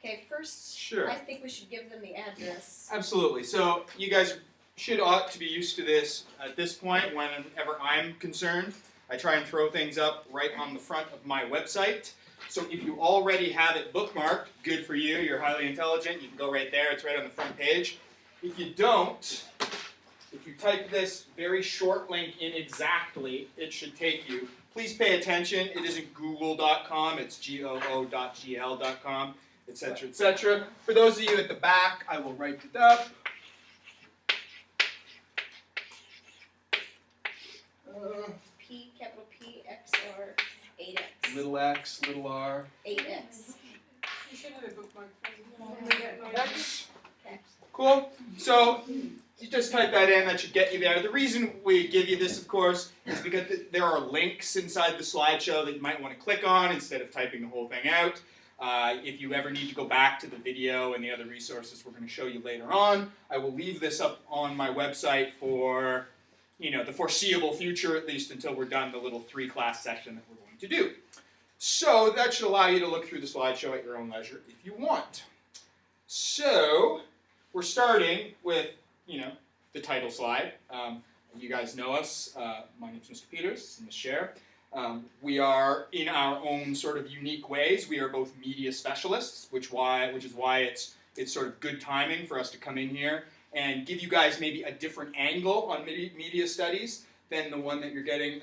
Okay, first, Sure. I think we should give them the address. Absolutely. So you guys ought to be used to this at this point. Whenever I'm concerned, I try and throw things up right on the front of my website. So if you already have it bookmarked, good for you. You're highly intelligent. You can go right there. It's right on the front page. If you don't, if you type this very short link in exactly, it should take you. Please pay attention. It isn't google.com. It's goo.gl.com, etc., etc. For those of you at the back, I will write it up. P, capital P, X, R, 8X. Little x, little r. 8X. You should have a bookmark. X. Cool. So you just type that in. That should get you there. The reason we give you this, of course, is because there are links inside the slideshow that you might want to click on instead of typing the whole thing out. If you ever need to go back to the video and the other resources we're going to show you later on, I will leave this up on my website for, the foreseeable future, at least until we're done the little 3-class session that we're going to do. So that should allow you to look through the slideshow at your own leisure if you want. So we're starting with, the title slide. You guys know us. My name is Mr. Peters and Ms. Shaer. We are, in our own sort of unique ways, we are both media specialists, which is why it's sort of good timing for us to come in here and give you guys maybe a different angle on media studies than the one that you're getting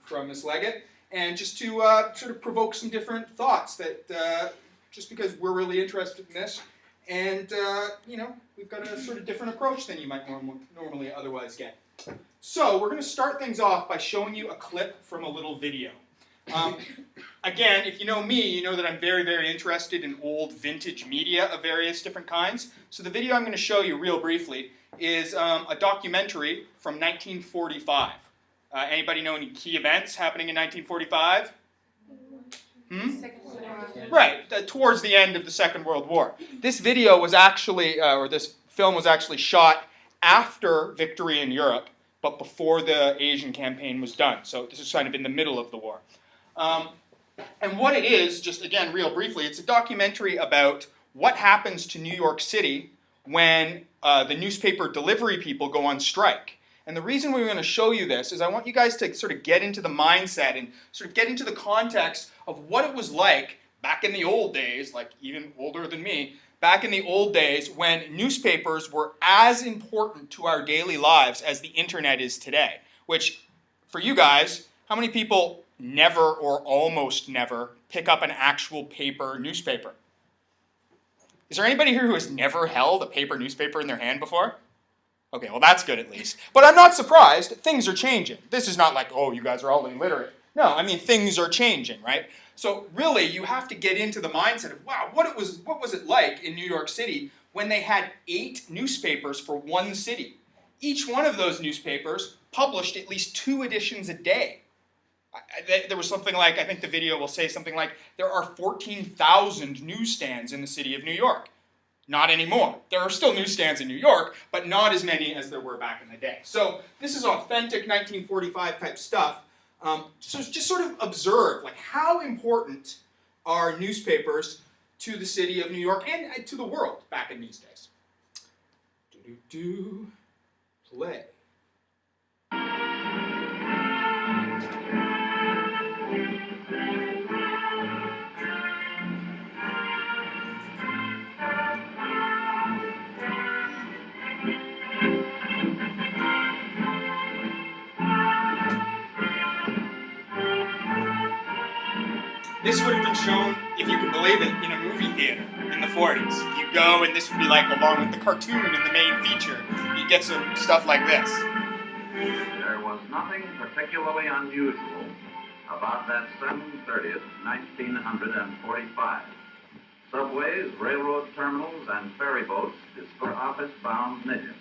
from Ms. Leggett, and just to sort of provoke some different thoughts that just because we're really interested in this, and we've got a sort of different approach than you might normally otherwise get. So we're going to start things off by showing you a clip from a little video. Again, if you know me, you know that I'm very, very interested in old vintage media of various different kinds. So the video I'm going to show you real briefly is a documentary from 1945. Anybody know any key events happening in 1945? Right, towards the end of the Second World War. This video was actually, or this film was actually shot after victory in Europe, but before the Asian campaign was done. So this is kind of in the middle of the war. And what it is, just again, real briefly, it's a documentary about what happens to New York City when the newspaper delivery people go on strike. And the reason we're going to show you this is I want you guys to sort of get into the mindset and sort of get into the context of what it was like back in the old days, like even older than me, back in the old days when newspapers were as important to our daily lives as the internet is today. Which, for you guys, how many people never or almost never pick up an actual paper newspaper? Is there anybody here who has never held a paper newspaper in their hand before? Okay, well that's good at least. But I'm not surprised. Things are changing. This is not like, oh, you guys are all illiterate. No, I mean things are changing, right? So really, you have to get into the mindset of, wow, what was it like in New York City when they had 8 newspapers for one city? Each one of those newspapers published at least 2 editions a day. There was something like, I think the video will say something like, there are 14,000 newsstands in the city of New York. Not anymore. There are still newsstands in New York, but not as many as there were back in the day. So this is authentic 1945 type stuff. So just sort of observe, like, how important are newspapers to the city of New York and to the world back in these days. Play. This would have been shown, if you could believe it, in a movie theater in the 40s. You go and this would be like along with the cartoon in the main feature. You get some stuff like this. There was nothing particularly unusual about that 7/30th, 1945. Subways, railroad terminals, and ferry boats for office-bound millions.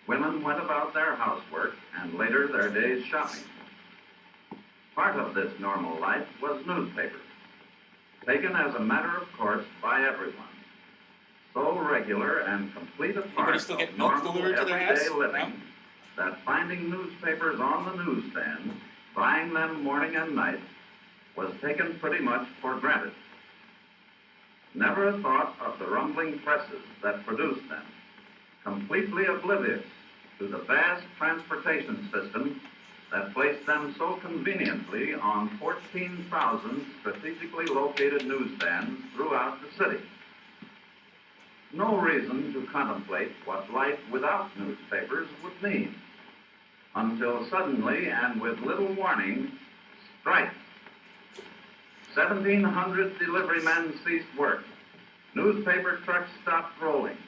Women went about their housework and later their day's shopping. Part of this normal life was newspapers, taken as a matter of course by everyone. So regular and complete a part still of get milk normal delivered to their everyday house? living that finding newspapers on the newsstand, buying them morning and night, was taken pretty much for granted. never thought of the rumbling presses that produced them, completely oblivious to the vast transportation system that placed them so conveniently on 14,000 strategically located newsstands throughout the city. No reason to contemplate what life without newspapers would mean, until suddenly and with little warning, strike. 1,700 delivery men ceased work. Newspaper trucks stopped rolling.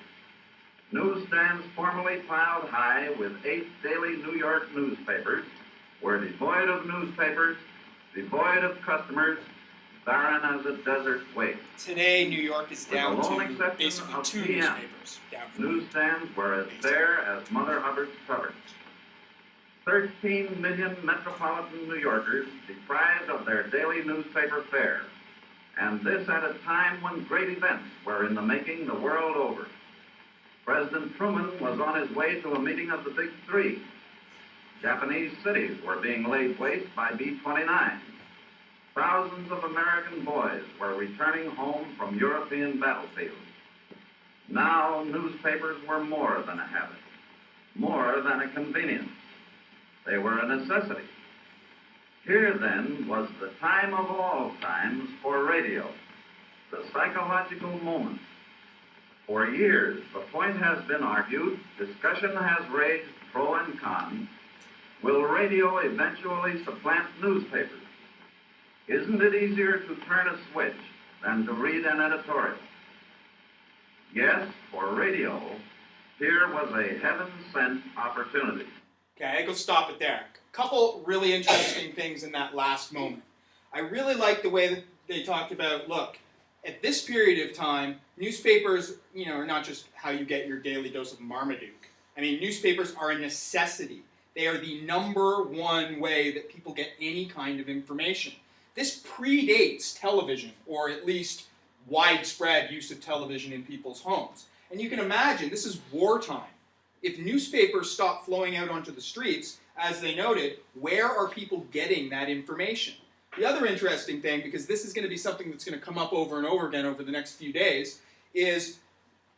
Newsstands formerly piled high with 8 daily New York newspapers were devoid of newspapers, devoid of customers, barren as a desert waste. Today, New York is With the down lone to exception basically of 2 PM, newspapers. Down from newsstands were as bare as Mother Hubbard's cupboard. 13 million metropolitan New Yorkers deprived of their daily newspaper fare, and this at a time when great events were in the making the world over. President Truman was on his way to a meeting of the Big Three. Japanese cities were being laid waste by B-29. Thousands of American boys were returning home from European battlefields. Now newspapers were more than a habit, more than a convenience. They were a necessity. Here, then, was the time of all times for radio, the psychological moment. For years, the point has been argued, discussion has raged pro and con. Will radio eventually supplant newspapers? Isn't it easier to turn a switch than to read an editorial? Yes, for radio, here was a heaven-sent opportunity. Okay, I go stop it there. A couple really interesting things in that last moment. I really like the way that they talked about, look, at this period of time, newspapers, are not just how you get your daily dose of Marmaduke. I mean, newspapers are a necessity. They are the #1 way that people get any kind of information. This predates television, or at least widespread use of television in people's homes. And you can imagine, this is wartime. If newspapers stop flowing out onto the streets, as they noted, where are people getting that information? The other interesting thing, because this is going to be something that's going to come up over and over again over the next few days, is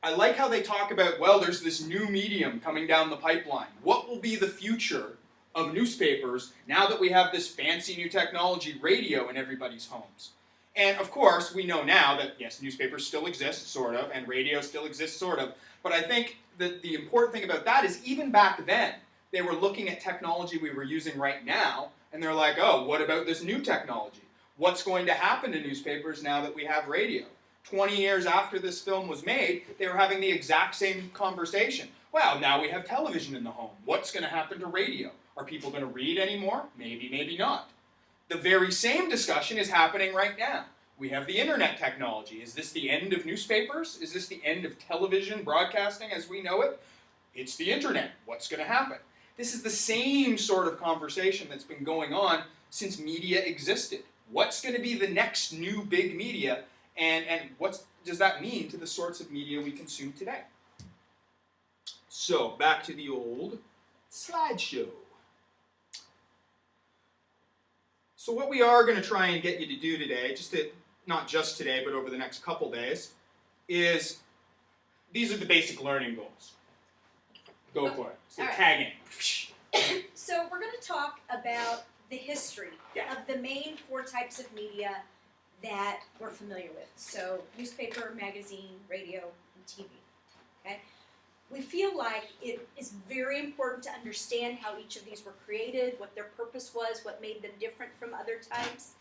I like how they talk about, well, there's this new medium coming down the pipeline. What will be the future of newspapers now that we have this fancy new technology, radio, in everybody's homes? And of course, we know now that, yes, newspapers still exist, sort of, and radio still exists, sort of. But I think that the important thing about that is even back then, they were looking at technology we were using right now, and they're like, oh, what about this new technology? What's going to happen to newspapers now that we have radio? 20 years after this film was made, they were having the exact same conversation. Well, now we have television in the home. What's going to happen to radio? Are people going to read anymore? Maybe, maybe not. The very same discussion is happening right now. We have the internet technology. Is this the end of newspapers? Is this the end of television broadcasting as we know it? It's the internet. What's going to happen? This is the same sort of conversation that's been going on since media existed. What's going to be the next new big media, and what does that mean to the sorts of media we consume today? So, back to the old slideshow. So what we are going to try and get you to do today, not just today, but over the next couple days, is these are the basic learning goals. Go for it. So All right. tagging. So we're going to talk about the history Yeah. of the main 4 types of media that we're familiar with. So newspaper, magazine, radio, and TV. Okay? We feel like it is very important to understand how each of these were created, what their purpose was, what made them different from other types,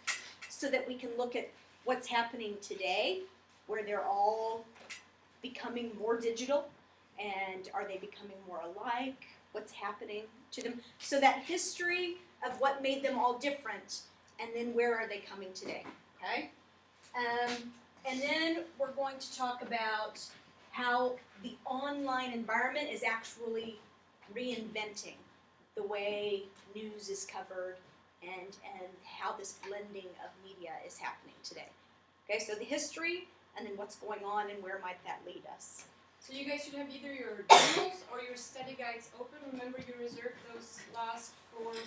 so that we can look at what's happening today, where they're all becoming more digital, and are they becoming more alike, what's happening to them. So that history of what made them all different, and then where are they coming today, okay? And then we're going to talk about how the online environment is actually reinventing the way news is covered and how this blending of media is happening today. Okay, so the history and then what's going on and where might that lead us. So you guys should have either your journals or your study guides open. Remember, you reserved those last 4 or 5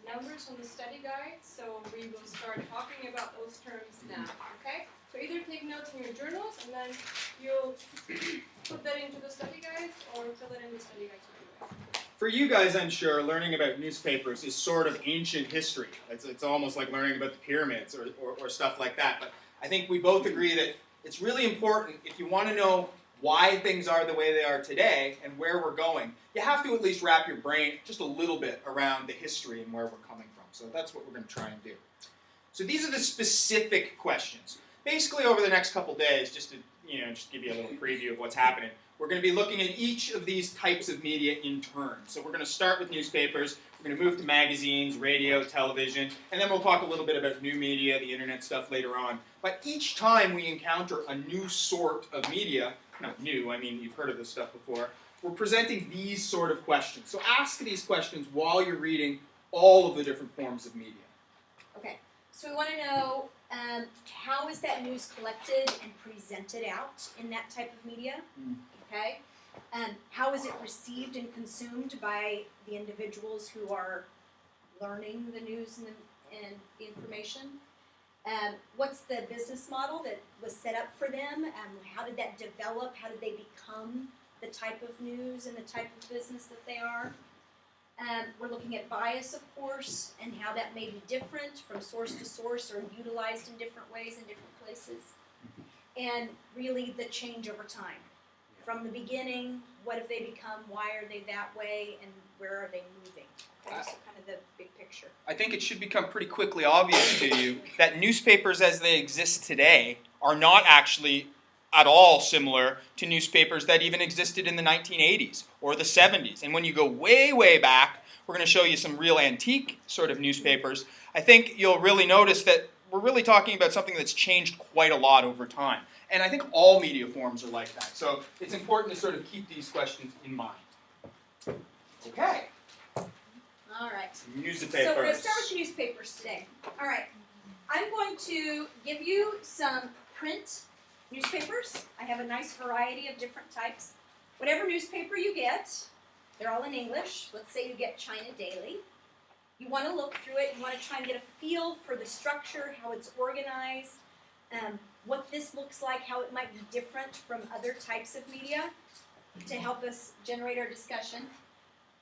numbers on the study guide, so we will start talking about those terms now, okay? So either take notes in your journals and then you'll put that into the study guides or fill it in the study guides. For you guys, I'm sure, learning about newspapers is sort of ancient history. It's almost like learning about the pyramids or stuff like that. But I think we both agree that it's really important, if you want to know why things are the way they are today and where we're going, you have to at least wrap your brain just a little bit around the history and where we're coming from. So that's what we're going to try and do. So these are the specific questions. Basically, over the next couple days, just to just give you a little preview of what's happening, we're going to be looking at each of these types of media in turn. So we're going to start with newspapers, we're going to move to magazines, radio, television, and then we'll talk a little bit about new media, the internet stuff later on. But each time we encounter a new sort of media, not new, I mean you've heard of this stuff before, we're presenting these sort of questions. So ask these questions while you're reading all of the different forms of media. Okay, so we want to know how is that news collected and presented out in that type of media? Okay, how is it received and consumed by the individuals who are learning the news and the information? What's the business model that was set up for them? How did that develop? How did they become the type of news and the type of business that they are? We're looking at bias, of course, and how that may be different from source to source or utilized in different ways in different places. And really the change over time. From the beginning, what have they become, why are they that way, and where are they moving? Okay, so kind of the big picture. I think it should become pretty quickly obvious to you that newspapers as they exist today are not actually at all similar to newspapers that even existed in the 1980s or the 70s. And when you go way, way back, we're going to show you some real antique sort of newspapers. I think you'll really notice that we're really talking about something that's changed quite a lot over time. And I think all media forms are like that. So it's important to sort of keep these questions in mind. Okay. All right. Newspapers. So we're going to start with newspapers today. All right. I'm going to give you some print newspapers. I have a nice variety of different types. Whatever newspaper you get, they're all in English. Let's say you get China Daily. You want to look through it. You want to try and get a feel for the structure, how it's organized, what this looks like, how it might be different from other types of media to help us generate our discussion.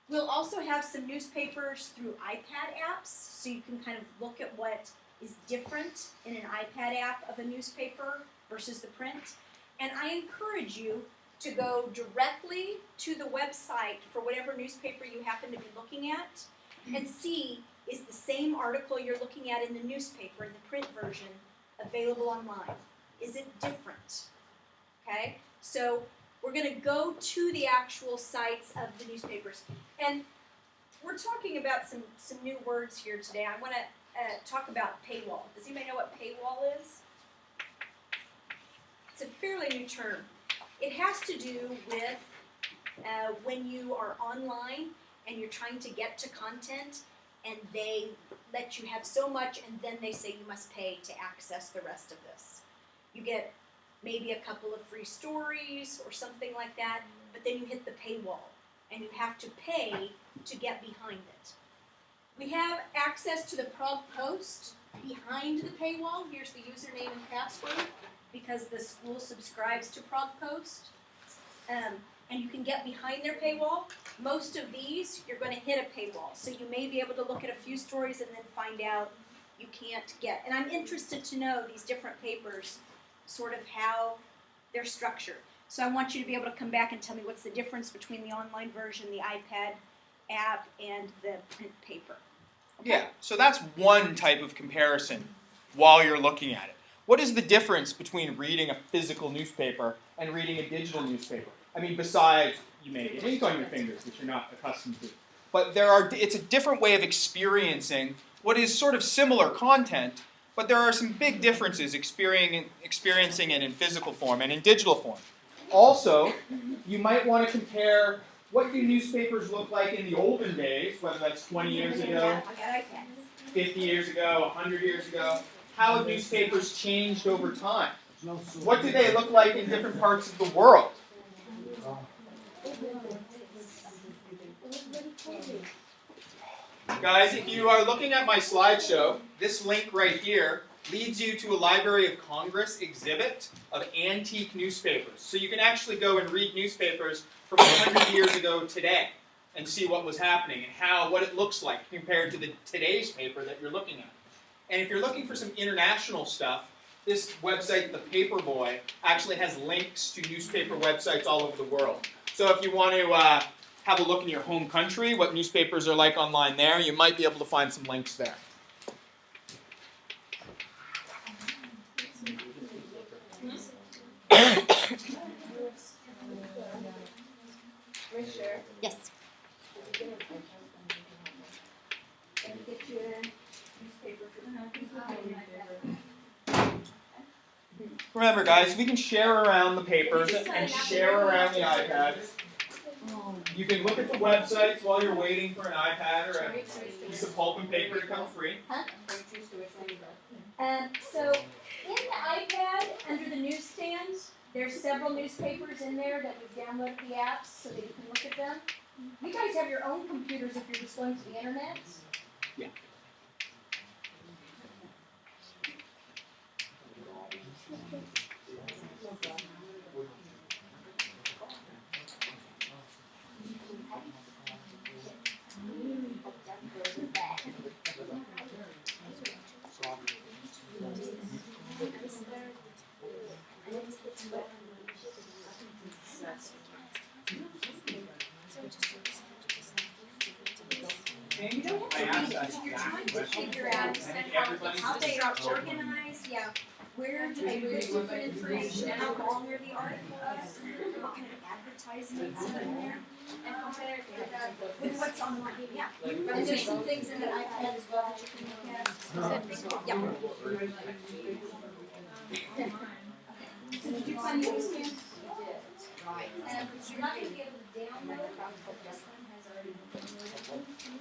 We'll also have some newspapers through iPad apps, so you can kind of look at what is different in an iPad app of a newspaper versus the print. And I encourage you to go directly to the website for whatever newspaper you happen to be looking at and see, is the same article you're looking at in the newspaper, in the print version, available online? Is it different? Okay, so we're going to go to the actual sites of the newspapers. And we're talking about some new words here today. I want to talk about paywall. Does anybody know what paywall is? It's a fairly new term. It has to do with when you are online and you're trying to get to content and they let you have so much and then they say you must pay to access the rest of this. You get maybe a couple of free stories or something like that, but then you hit the paywall and you have to pay to get behind it. We have access to the Prague Post behind the paywall. Here's the username and password because the school subscribes to Prague Post. And you can get behind their paywall. Most of these, you're going to hit a paywall. So you may be able to look at a few stories and then find out you can't get. And I'm interested to know these different papers, sort of how they're structured. So I want you to be able to come back and tell me what's the difference between the online version, the iPad app, and the print paper. Okay? Yeah, so that's one type of comparison while you're looking at it. What is the difference between reading a physical newspaper and reading a digital newspaper? I mean, besides you may get ink on your fingers, which you're not accustomed to. But it's a different way of experiencing what is sort of similar content, but there are some big differences experiencing it in physical form and in digital form. Also, you might want to compare what do newspapers look like in the olden days, whether that's 20 years ago, 50 years ago, 100 years ago. How have newspapers changed over time? What do they look like in different parts of the world? Guys, if you are looking at my slideshow, this link right here leads you to a Library of Congress exhibit of antique newspapers. So you can actually go and read newspapers from 100 years ago today and see what was happening and what it looks like compared to today's paper that you're looking at. And if you're looking for some international stuff, this website, The Paperboy, actually has links to newspaper websites all over the world. So if you want to have a look in your home country, what newspapers are like online there, you might be able to find some links there. Shaer. Yes. Remember, guys, we can share around the papers and share around the iPads. You can look at the websites while you're waiting for an iPad or a piece of pulp and paper to come free. So in the iPad, under the newsstand, there's several newspapers in there that we've downloaded the apps so that you can look at them. You guys have your own computers if you're just going to the internet. Yeah. I asked that You're exact trying to question. figure out I think everybody's how they are just organized, yeah. Where do they put different information, how long are the articles, what kind of advertisements are in there, and compare it with what's online, yeah. And there's some things in the iPad as well that you can look at. Yeah. So did you find the newsstand? Right. And you're not gonna be able to download it, this one has already been downloaded.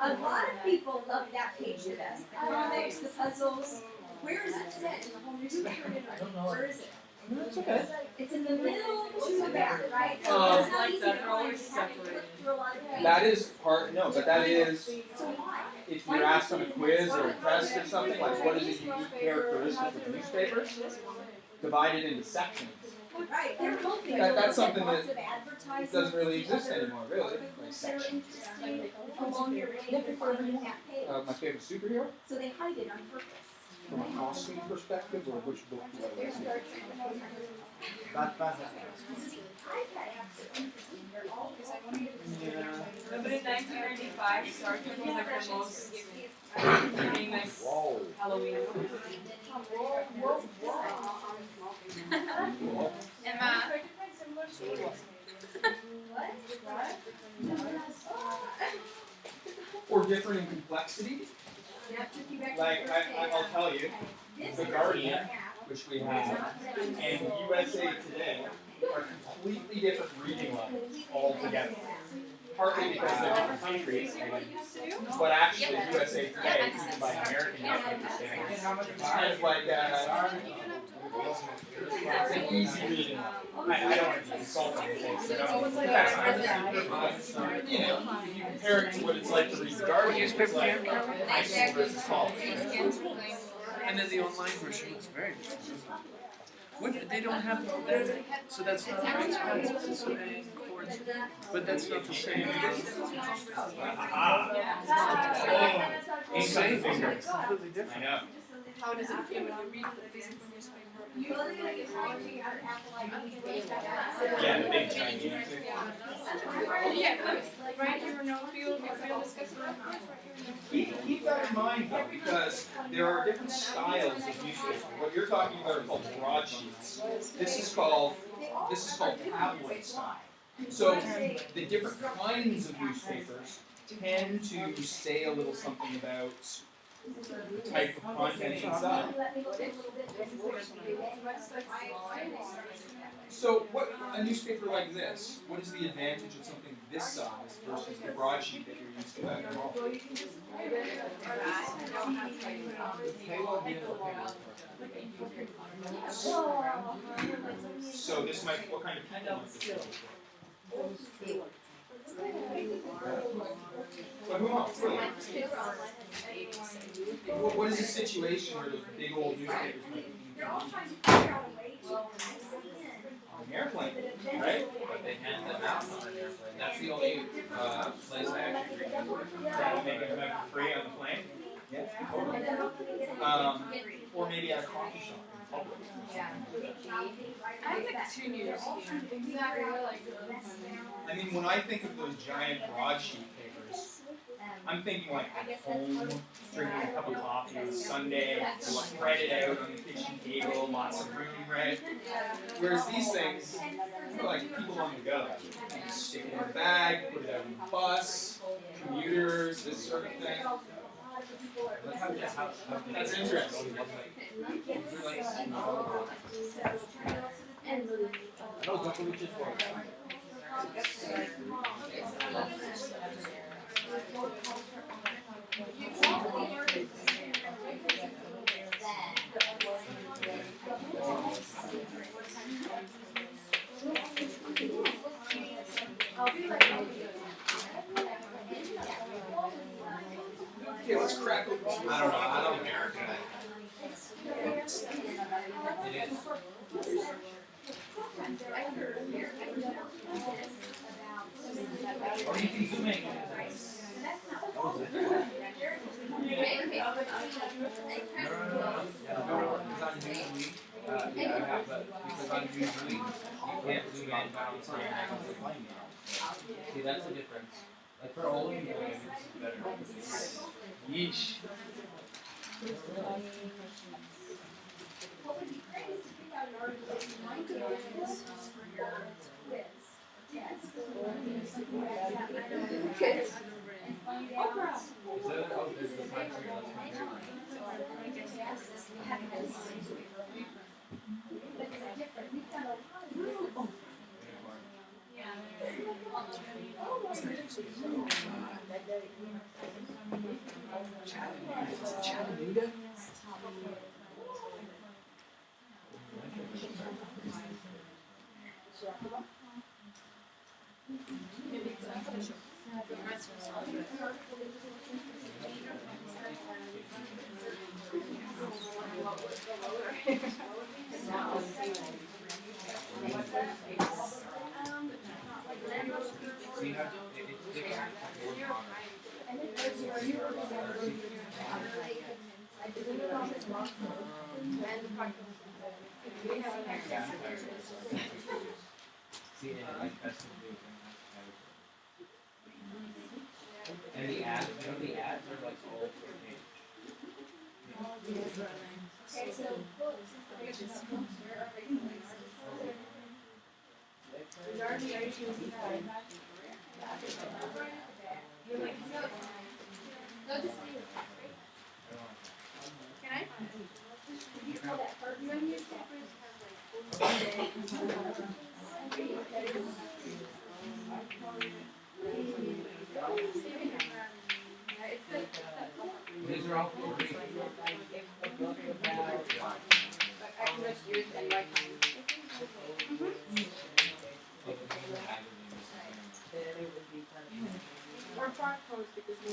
A lot of people love that page the best. The comics, the puzzles. Where is it set in the whole newspaper? Where is it? It's okay. It's in the middle to the back, right? It's not easy to find. You have to flip through a lot of pages. That is part, no, but that is, So why? if you're asked on a quiz or a test or something, like what is a unique characteristic of newspapers, divided into sections. Right, they're hoping That's you'll something get lots that of advertisements. doesn't really exist other anymore, really, like articles that are sections. interesting along your way to find that page. My favorite superhero, So they hide it on purpose. from a costume perspective, or which book do I There's like? Star Trek. So the iPad apps are interesting. They're all But in 1995, Star Trek was like the most famous Halloween movie. Emma. Or different in complexity. Like, I'll tell you, The Guardian, which we have, and USA Today are completely different reading levels altogether. Partly because they're different countries, but actually USA Today is used by American newspaper It's kind of like it's an easy reading level. I don't want to be insulting things, so don't you know, if you compare it to what it's like to read The Guardian, it's like high school versus college. And then the online version looks very different. What, they don't have, so that's not very expensive, so they chords, but that's not the same. Same. It's completely I different. know. How does it feel when you read the physical newspaper? Yeah, the big Chinese. Yeah, but right here, no feel discussing. Keep that in mind though, because there are different styles of newspaper. What you're talking about are called broadsheets. This is called tabloid style. So the different kinds of newspapers tend to say a little something about the type of content inside. So what a newspaper like this, what is the advantage of something this size versus the broadsheet that you're used to at home? So this might, what kind of people might this be? But who knows? Really? What is the situation where those big old newspapers might be being on an airplane, right? But they hand them out on an airplane. That's the only place I actually read newspapers. That making them out for free on the plane? Yeah, totally. Or maybe at a coffee shop in public. I have like 2 news here. I mean, when I think of those giant broadsheet papers, I'm thinking like at home, drinking a cup of coffee on a Sunday, spread it out on the kitchen table, lots of room, right? Whereas these things, they're like people on the go. You just stick it in a bag, put it out on the bus, commuters, this sort of thing. That's interesting. Okay, let's crack open. I don't know. I don't America. Or you can zoom in. Yeah, I have, but because on Newsweek, you can't zoom in on certain angles of the plane now. See, that's the difference. Like for old people, maybe this is better. Yeesh. Is that, oh, there's the time for your Chattanooga? So you have, it's different. See, and like that's and the ads, you know, the ads are like all for page. These are all free. Or barcodes because we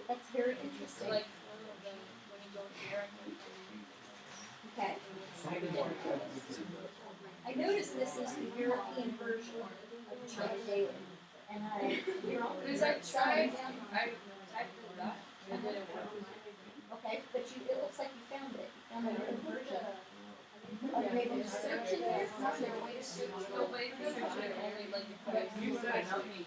That's very interesting. Okay. I noticed this is the European version of China Daily. And Because I tried, I typed it up and then it worked. okay, but it looks like you found it. You found the version. Are you able to search in there? Is there a way to search? No way to search it, only like if I use it, help me.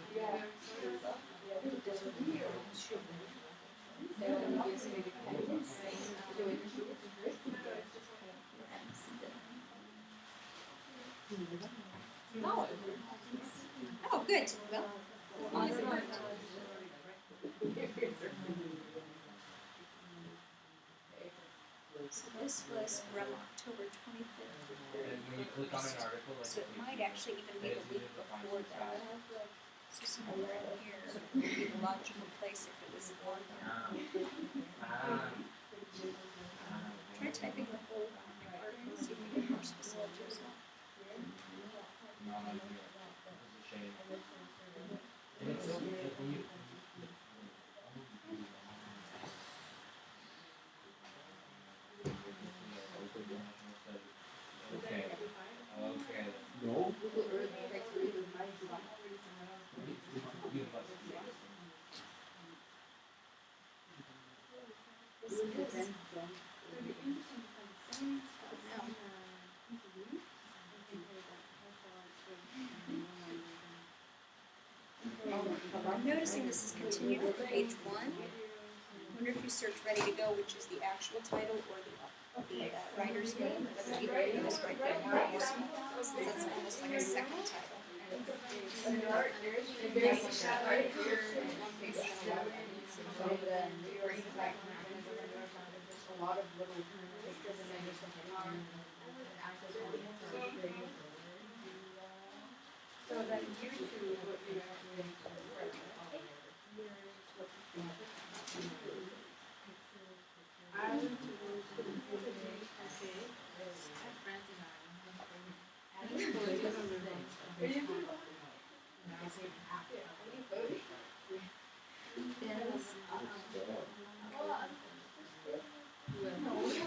Oh, good. Well, as long as it worked. So this was from October 25th to And when you click on an 31st. article, like So it might actually even be the week before that. So somewhere in here would be the logical place if it was on there. Try typing the whole article, see if you get more specific result. Okay. Okay. This is. I'm noticing this is continued from page 1. I wonder if you search Ready to Go, which is the actual title, or the writer's name, whether either of those might be more useful, since that's almost like a second title.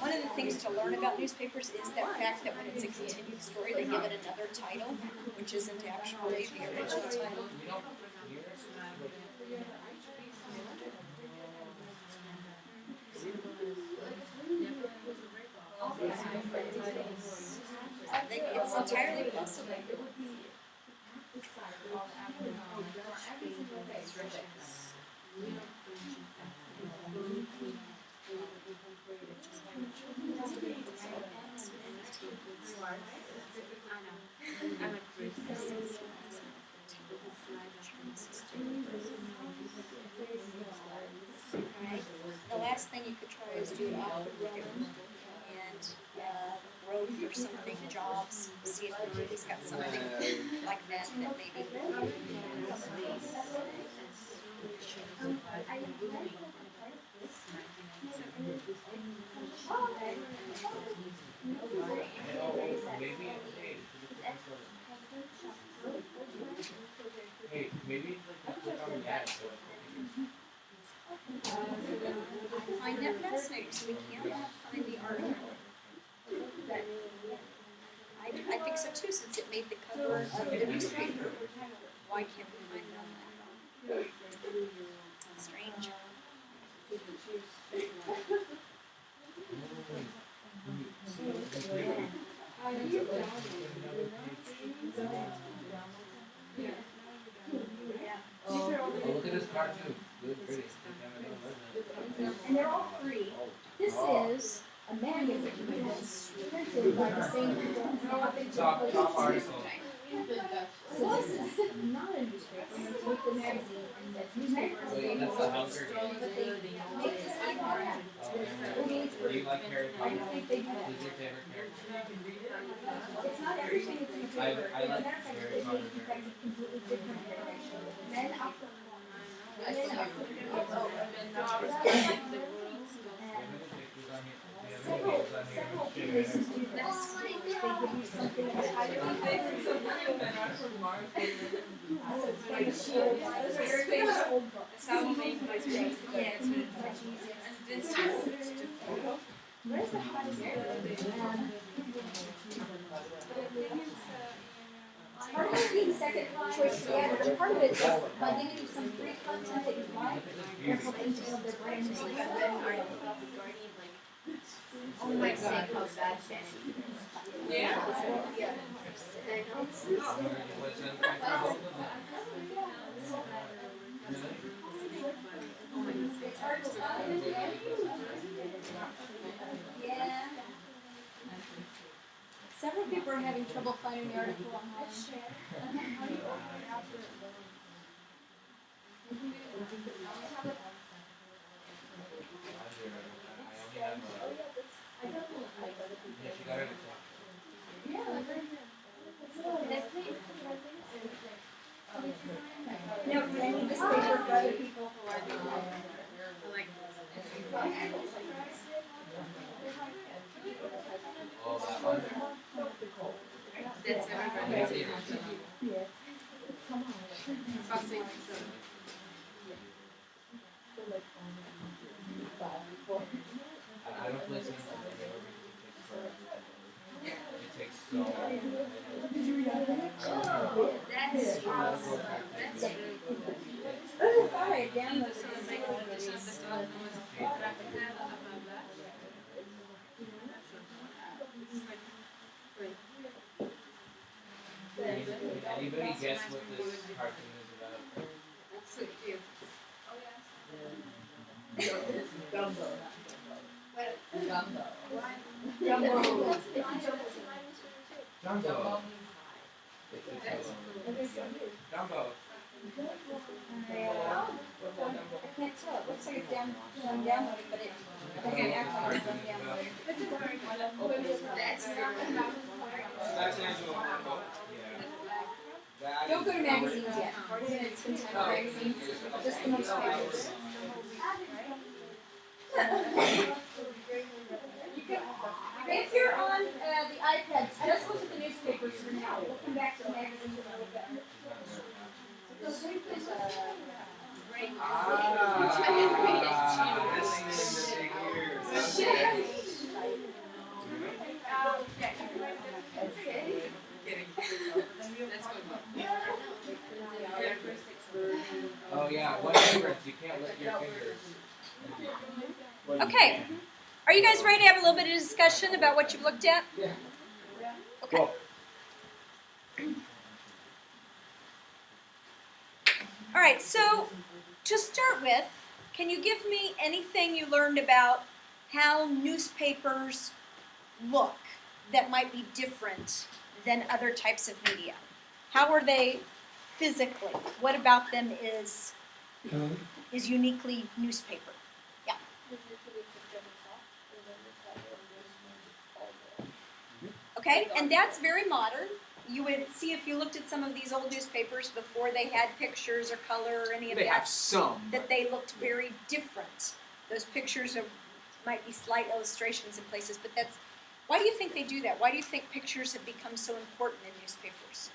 One of the things to learn about newspapers is that fact that when it's a continued story, they give it another title, which isn't actually the original title. It's entirely possible. The last thing you could try is do it off the road and road for something, jobs, see if it's got something like that that maybe. Hey, maybe click on the ad. I find that fascinating, so we can't find the article. I think so too, since it made the cover of the newspaper. Why can't we find it on that? Strange. Oh, look at this cartoon. Good, pretty. And they're all free. This is a magazine that's printed by the same people. Top article. So this is not a newspaper, it's with the magazine, and the newspaper is Wait, that's the Hunger Games. but they make this icon. Do you like Harry I Potter? don't think they do that. Who's your favorite character? It's not everything that's in the paper. I like As a matter of fact, Harry it Potter may be very much. completely different direction. Then I'll put Do you have any pictures on here? Do you have any games on several here? places do this. They give you something that's highlighted. It's a very famous old book. Where's the hottest part of it being second choice to the average, part of it is by giving you some free content that you like, they're helping to build their brand name. Oh my god, how bad can it be? Yeah. Yeah. Several people are having trouble finding the article online. No, because I need this paper for other people. Oh, that one. That's everybody's favorite. I don't listen to it takes so long. That's awesome. That's really cool. Oh, I thought I downloaded this. Anybody guess what this cartoon is about? That's so cute. Jumbo. Jumbo. I can't tell. It looks like it's downloaded, but it doesn't act like it's downloaded. That's Don't go to magazines yet. It's been time for magazines. Just the newspapers. If you're on the iPads, just look at the newspapers for now. We'll come back to the magazines in a little bit. Oh yeah, what difference? You can't lift your fingers. Okay. Are you guys ready to have a little bit of discussion about what you've looked at? Yeah. Okay. Cool. All right, so to start with, can you give me anything you learned about how newspapers look that might be different than other types of media? How are they physically? What about them is uniquely newspaper? Yeah. Okay, and that's very modern. You would see if you looked at some of these old newspapers before they had pictures or color or any of They have that, some. that they looked very different. Those pictures might be slight illustrations in places, but that's, why do you think they do that? Why do you think pictures have become so important in newspapers?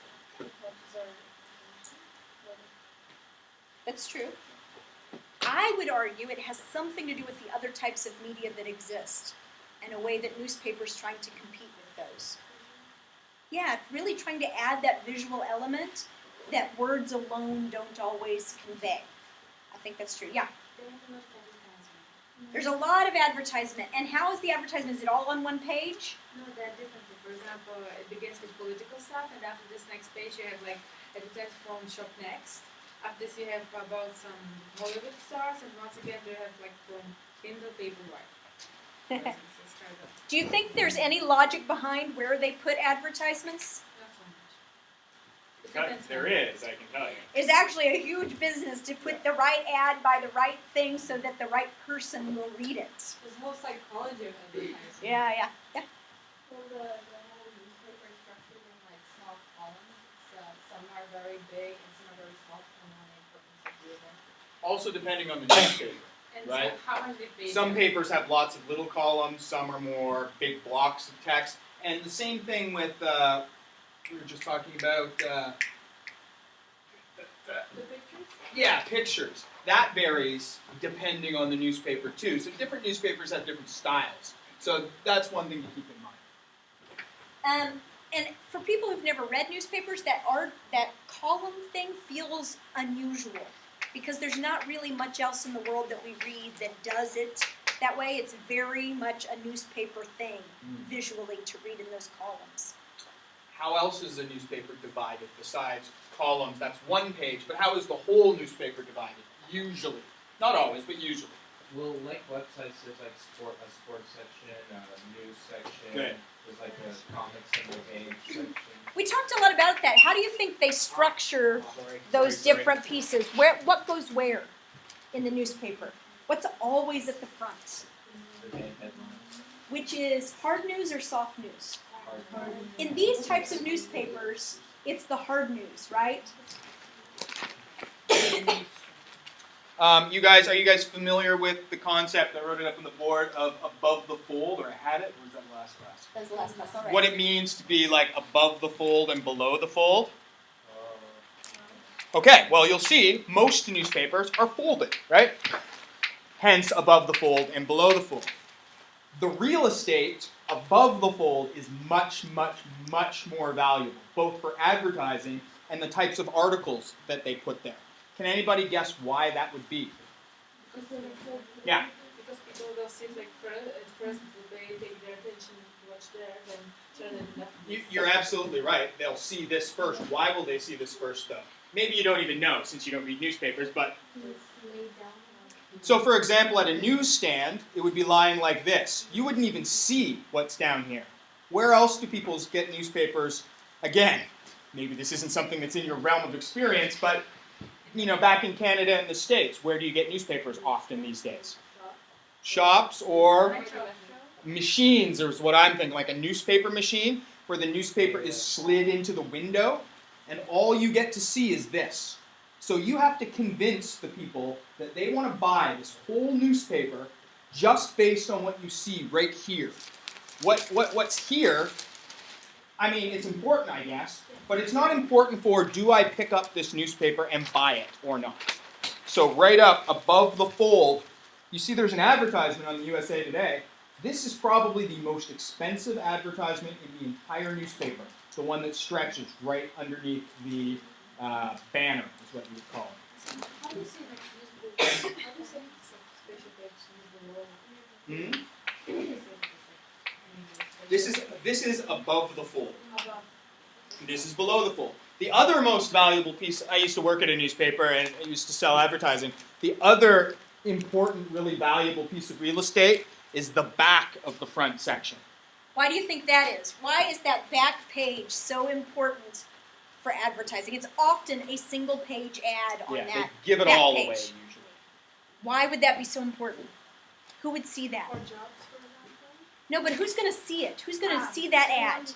That's true. I would argue it has something to do with the other types of media that exist and a way that newspapers trying to compete with those. Yeah, really trying to add that visual element that words alone don't always convey. I think that's true, yeah. There's a lot of advertisement. And how is the advertisement? Is it all on one page? No, they're different. For example, it begins with political stuff, and after this next page, you have like advertisement from Shop Next. After this, you have about some Hollywood stars, and once again, you have like from Kindle Paperwhite. Do you think there's any logic behind where they put advertisements? Not so much. It depends There on- is, I can tell you. It's actually a huge business to put the right ad by the right thing so that the right person will read it. There's whole psychology of advertising. Yeah. Well, the whole newspaper is structured in like small columns. Some are very big and some are very small, depending on the importance of the event. Also depending on the newspaper. And Right. so how many pages? Some papers have lots of little columns, some are more big blocks of text. And the same thing with, we were just talking about, The pictures? yeah, pictures. That varies depending on the newspaper too. So different newspapers have different styles. So that's one thing to keep in mind. And for people who've never read newspapers, that column thing feels unusual because there's not really much else in the world that we read that does it that way. It's very much a newspaper thing visually to read in those columns. How else is a newspaper divided besides columns? That's one page, but how is the whole newspaper divided? Usually. Not always, but usually. Well, like websites, there's like a sports section, a news section. Good. There's like a comics and the game section. We talked a lot about that. How do you think they structure those different pieces? What goes where in the newspaper? What's always at the front? The main headlines. Which is hard news or soft news? Hard. In these types of newspapers, it's the hard news, right? Are you guys familiar with the concept? I wrote it up on the board of above the fold, or I had it, or was that last class? That's the last class, all right. What it means to be like above the fold and below the fold. Okay, well you'll see most newspapers are folded, right? Hence above the fold and below the fold. The real estate above the fold is much, much, much more valuable, both for advertising and the types of articles that they put there. Can anybody guess why that would be? Yeah. Because people will see like at first they take their attention to watch there, then turn it left. You're absolutely right. They'll see this first. Why will they see this first, though? Maybe you don't even know since you don't read newspapers, but... So, for example, at a newsstand, it would be lying like this. You wouldn't even see what's down here. Where else do people get newspapers? Again, maybe this isn't something that's in your realm of experience, but, back in Canada and the States, where do you get newspapers often these days? Shops or machines is what I'm thinking, like a newspaper machine where the newspaper is slid into the window and all you get to see is this. So you have to convince the people that they want to buy this whole newspaper just based on what you see right here. What's here, I mean, it's important, I guess, but it's not important for do I pick up this newspaper and buy it or not. So right up above the fold, you see there's an advertisement on the USA Today. This is probably the most expensive advertisement in the entire newspaper, the one that stretches right underneath the banner, is what you would call it. How do you say like how do you say special page below? This is above the fold. Above. This is below the fold. The other most valuable piece, I used to work at a newspaper and I used to sell advertising. The other important, really valuable piece of real estate is the back of the front section. Why do you think that is? Why is that back page so important for advertising? It's often a single page ad on They that give it back all page. away usually. Why would that be so important? Who would see that? Or jobs, for example? No, but who's going to see it? Who's going to see that ad?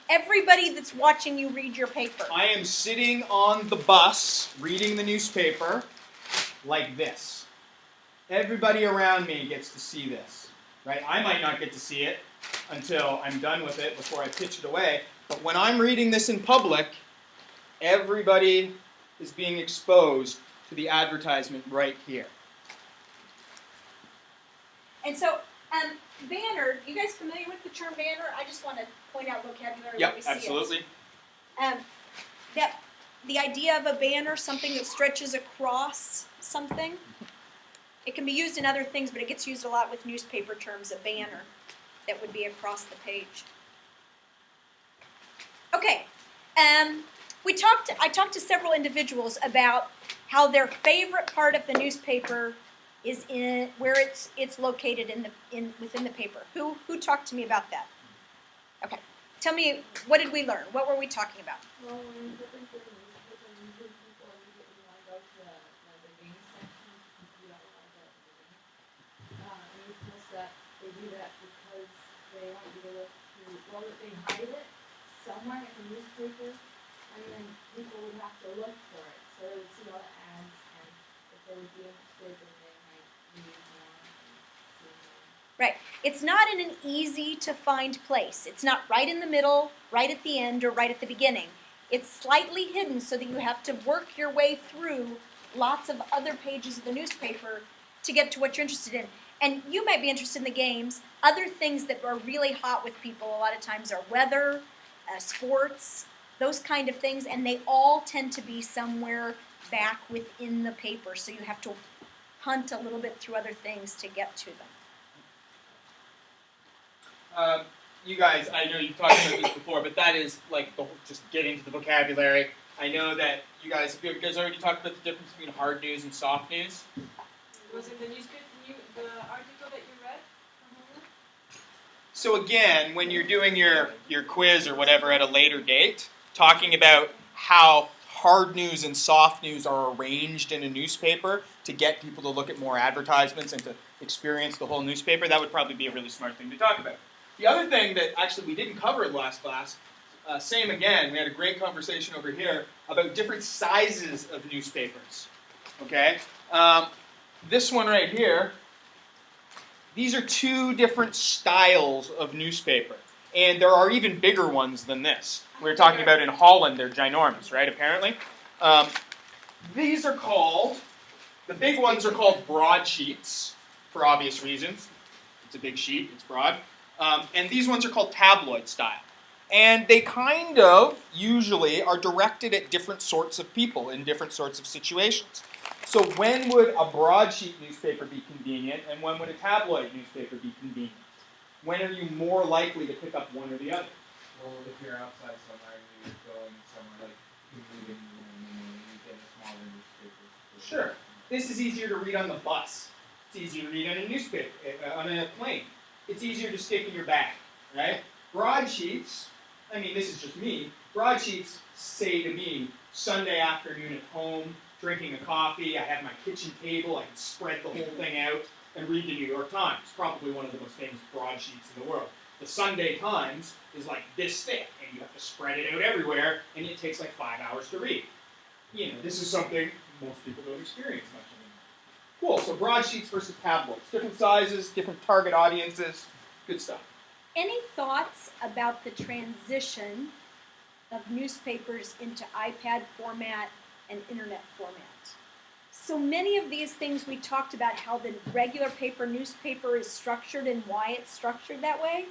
Everybody that's watching you read your paper. I am sitting on the bus reading the newspaper like this. Everybody around me gets to see this, right? I might not get to see it until I'm done with it before I pitch it away, but when I'm reading this in public, everybody is being exposed to the advertisement right here. And so, banner, you guys familiar with the term banner? I just want to point out vocabulary when Yep, we see absolutely. it. That the idea of a banner, something that stretches across something. It can be used in other things, but it gets used a lot with newspaper terms, a banner that would be across the page. Okay, I talked to several individuals about how their favorite part of the newspaper is in where it's located within the paper. Who talked to me about that? Okay, tell me, what did we learn? What were we talking about? Well, when you're flipping through the newspaper, usually people immediately want to go to the game section to compete out all the games. And you notice that they do that because they want you to look through, well, they hide it somewhere in the newspaper, and then people would have to look for it. So they would see all the ads, and if they would be interested, then they might read more and see more. Right. It's not in an easy to find place. It's not right in the middle, right at the end, or right at the beginning. It's slightly hidden so that you have to work your way through lots of other pages of the newspaper to get to what you're interested in. And you might be interested in the games. Other things that are really hot with people a lot of times are weather, sports, those kind of things, and they all tend to be somewhere back within the paper, so you have to hunt a little bit through other things to get to them. You guys, I know you've talked about this before, but that is like just getting to the vocabulary. I know that you guys already talked about the difference between hard news and soft news. Was it the newspaper? the article that you read? So again, when you're doing your quiz or whatever at a later date, talking about how hard news and soft news are arranged in a newspaper to get people to look at more advertisements and to experience the whole newspaper, that would probably be a really smart thing to talk about. The other thing that actually we didn't cover in last class, same again, we had a great conversation over here about different sizes of newspapers. Okay? This one right here, these are two different styles of newspaper. And there are even bigger ones than this. We were talking about in Holland, they're ginormous, right, apparently? These are called, the big ones are called broadsheets, for obvious reasons. It's a big sheet, it's broad. And these ones are called tabloid style. And they kind of, usually, are directed at different sorts of people in different sorts of situations. So when would a broadsheet newspaper be convenient, and when would a tabloid newspaper be convenient? When are you more likely to pick up one or the other? Well, if you're outside somewhere and you're going somewhere like commuting, you get a smaller newspaper. Sure. This is easier to read on the bus. It's easier to read on a newspaper, on a plane. It's easier to stick in your bag, right? Broadsheets, I mean, this is just me. Broadsheets say to me, Sunday afternoon at home, drinking a coffee, I have my kitchen table, I can spread the whole thing out and read the New York Times. Probably one of the most famous broadsheets in the world. The Sunday Times is like this thick, and you have to spread it out everywhere, and it takes like 5 hours to read. You know, this is something most people don't experience much anymore. Cool, so broadsheets versus tabloids. Different sizes, different target audiences, good stuff. Any thoughts about the transition of newspapers into iPad format and internet format? So many of these things we talked about how the regular paper newspaper is structured and why it's structured that way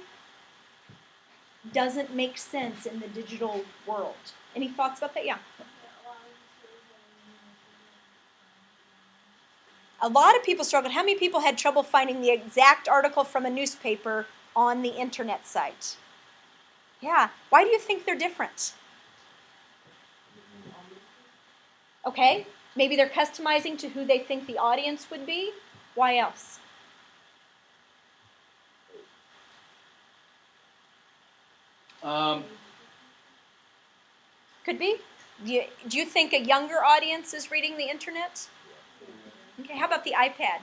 doesn't make sense in the digital world. Any thoughts about that? Yeah. A lot of people struggled. How many people had trouble finding the exact article from a newspaper on the internet site? Yeah. Why do you think they're different? Okay. Maybe they're customizing to who they think the audience would be. Why else? Could be. Do you think a younger audience is reading the internet? Okay, how about the iPad?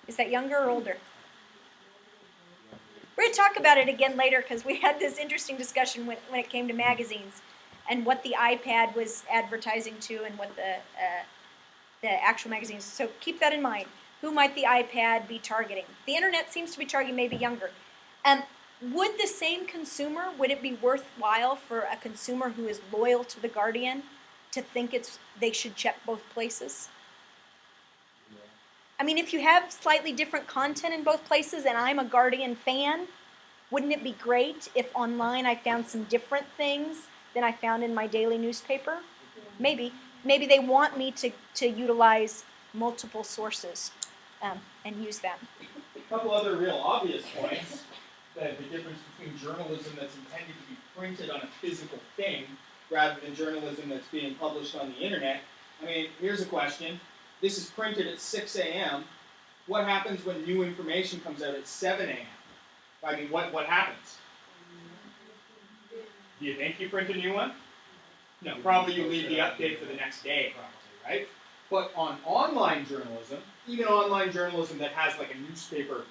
Is that younger or older? We're going to talk about it again later because we had this interesting discussion when it came to magazines and what the iPad was advertising to and what the actual magazines. So keep that in mind. Who might the iPad be targeting? The internet seems to be targeting maybe younger. Would the same consumer, would it be worthwhile for a consumer who is loyal to the Guardian to think they should check both places? I mean, if you have slightly different content in both places and I'm a Guardian fan, wouldn't it be great if online I found some different things than I found in my daily newspaper? Maybe. Maybe they want me to utilize multiple sources and use them. A couple other real obvious points. The difference between journalism that's intended to be printed on a physical thing rather than journalism that's being published on the internet. I mean, here's a question. This is printed at 6 a.m. What happens when new information comes out at 7 a.m.? I mean, what happens? Do you think you print a new one? No, probably you leave the update for the next day, probably, right? But on online journalism, even online journalism that has like a newspaper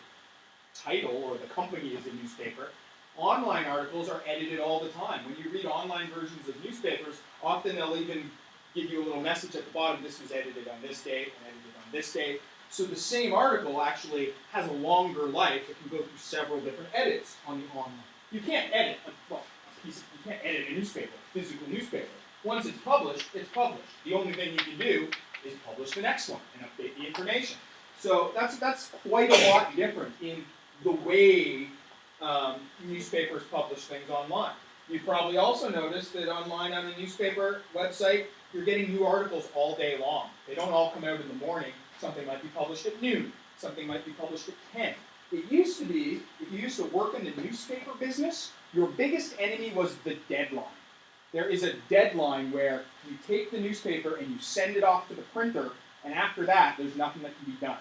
title or the company is a newspaper, online articles are edited all the time. When you read online versions of newspapers, often they'll even give you a little message at the bottom, this was edited on this date and edited on this date. So the same article actually has a longer life. It can go through several different edits on the online. You can't edit you can't edit a newspaper, a physical newspaper. Once it's published, it's published. The only thing you can do is publish the next one and update the information. So that's quite a lot different in the way newspapers publish things online. You've probably also noticed that online on a newspaper website, you're getting new articles all day long. They don't all come out in the morning. Something might be published at noon. Something might be published at 10. It used to be, if you used to work in the newspaper business, your biggest enemy was the deadline. There is a deadline where you take the newspaper and you send it off to the printer, and after that, there's nothing that can be done.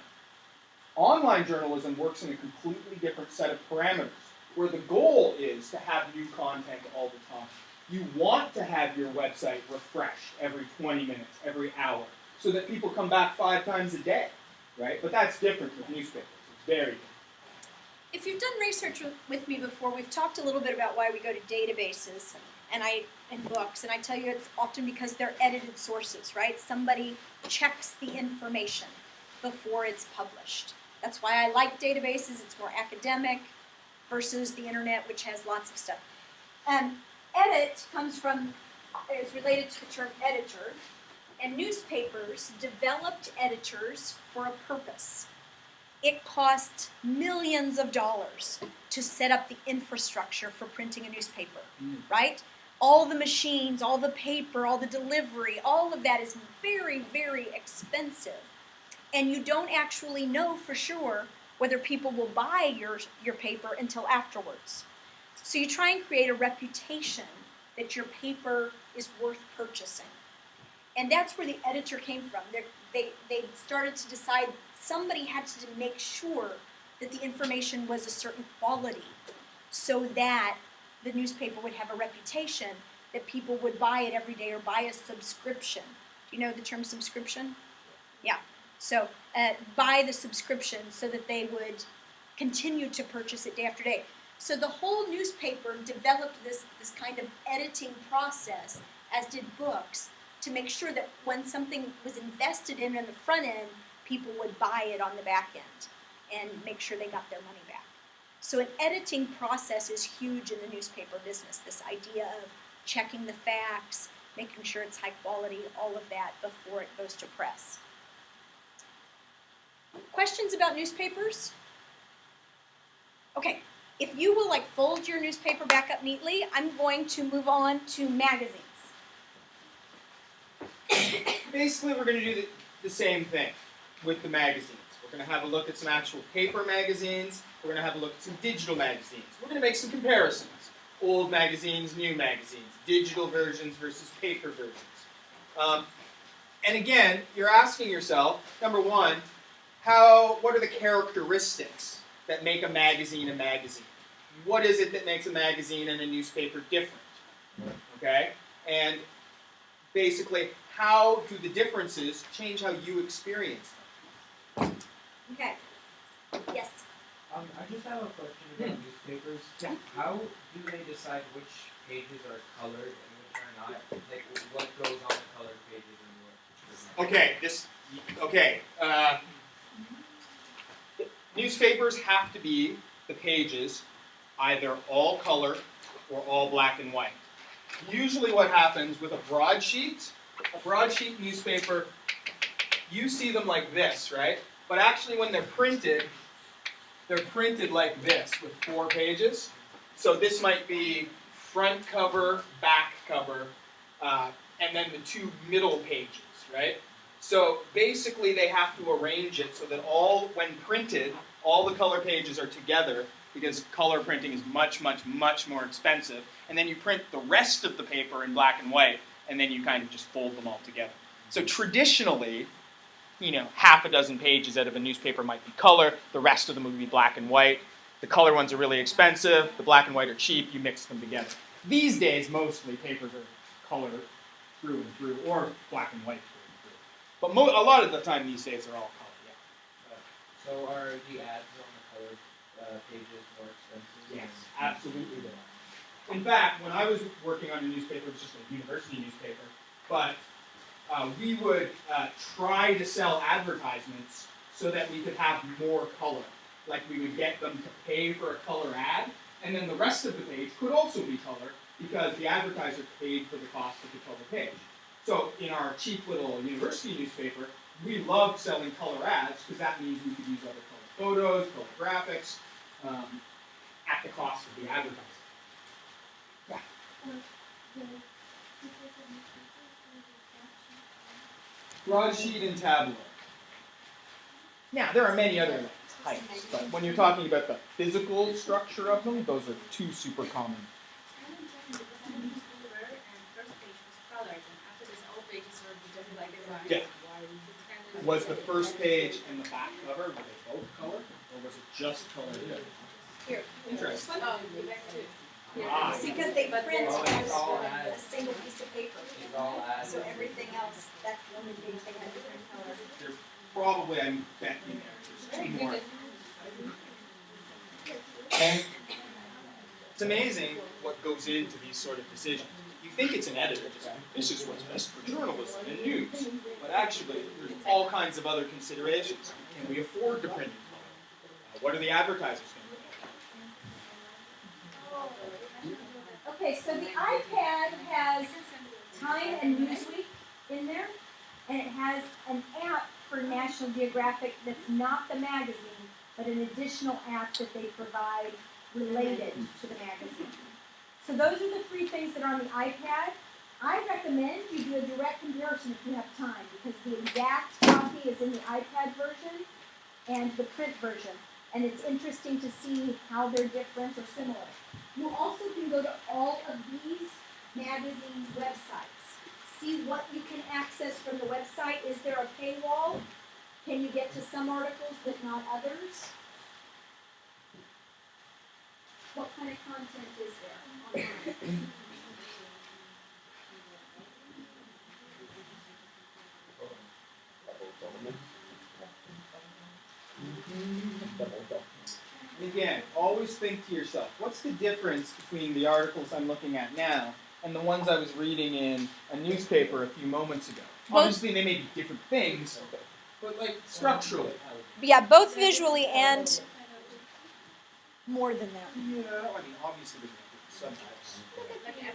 Online journalism works in a completely different set of parameters, where the goal is to have new content all the time. You want to have your website refreshed every 20 minutes, every hour, so that people come back 5 times a day, right? But that's different with newspapers. It's very different. If you've done research with me before, we've talked a little bit about why we go to databases and books, and I tell you it's often because they're edited sources, right? Somebody checks the information before it's published. That's why I like databases. It's more academic versus the internet, which has lots of stuff. Edit is related to the term editor, and newspapers developed editors for a purpose. It costs millions of dollars to set up the infrastructure for printing a newspaper, right? All the machines, all the paper, all the delivery, all of that is very, very expensive. And you don't actually know for sure whether people will buy your paper until afterwards. So you try and create a reputation that your paper is worth purchasing. And that's where the editor came from. They started to decide somebody had to make sure that the information was a certain quality so that the newspaper would have a reputation, that people would buy it every day or buy a subscription. Do you know the term subscription? Yeah. So buy the subscription so that they would continue to purchase it day after day. So the whole newspaper developed this kind of editing process, as did books, to make sure that when something was invested in the front end, people would buy it on the back end and make sure they got their money back. So an editing process is huge in the newspaper business, this idea of checking the facts, making sure it's high quality, all of that before it goes to press. Questions about newspapers? Okay, if you will fold your newspaper back up neatly, I'm going to move on to magazines. Basically, we're going to do the same thing with the magazines. We're going to have a look at some actual paper magazines. We're going to have a look at some digital magazines. We're going to make some comparisons. Old magazines, new magazines, digital versions versus paper versions. And again, you're asking yourself, number one, what are the characteristics that make a magazine a magazine? What is it that makes a magazine and a newspaper different? Okay? And basically, how do the differences change how you experience them? Okay. Yes. I just have a question about newspapers. Yeah. How do they decide which pages are colored and which are not? Like, what goes on the colored pages and what? Okay. Newspapers have to be the pages either all color or all black and white. Usually what happens with a broadsheet newspaper, you see them like this, right? But actually when they're printed like this with 4 pages. So this might be front cover, back cover, and then the 2 middle pages, right? So basically they have to arrange it so that when printed, all the color pages are together, because color printing is much, much, much more expensive. And then you print the rest of the paper in black and white, and then you kind of just fold them all together. So traditionally, half a dozen pages out of a newspaper might be color, the rest of them would be black and white. The color ones are really expensive, the black and white are cheap, you mix them together. These days, mostly papers are color through and through, or black and white through and through. But a lot of the time these days they're all color, yeah. So are the ads on the colored pages more expensive? Yes, absolutely they are. In fact, when I was working on a newspaper, it was just a university newspaper, but we would try to sell advertisements so that we could have more color. Like we would get them to pay for a color ad, and then the rest of the page could also be color because the advertiser paid for the cost of the color page. So in our cheap little university newspaper, we loved selling color ads because that means we could use other color photos, color graphics, at the cost of the advertising. Yeah. Broadsheet and tabloid. Now, there are many other types, but when you're talking about the physical structure of them, those are 2 super common. Was the first page and the back cover, were they both color, or was it just colored in? Here. Interesting. Oh, back to Ah. It's because they print Oh, it's all as added. a single piece of paper. It's all added. So everything else, that's the only page they have different colors. There's probably, I'm betting there's two more. It's amazing what goes into these sort of decisions. You think it's an editor, just this is what's best for journalism and news. But actually, there's all kinds of other considerations. Can we afford to print in color? What are the advertisers going to do? Okay, so the iPad has Time and Newsweek in there, and it has an app for National Geographic that's not the magazine, but an additional app that they provide related to the magazine. So those are the three things that are on the iPad. I recommend you do a direct comparison if you have time, because the exact copy is in the iPad version and the print version. And it's interesting to see how they're different or similar. You also can go to all of these magazines' websites. See what you can access from the website. Is there a paywall? Can you get to some articles but not others? What kind of content is there online? Again, always think to yourself, what's the difference between the articles I'm looking at now and the ones I was reading in a newspaper a few moments ago? Obviously, they may be different things, but like structurally. Yeah, both visually and more than that. Yeah, I mean, obviously, there's different subtypes. like in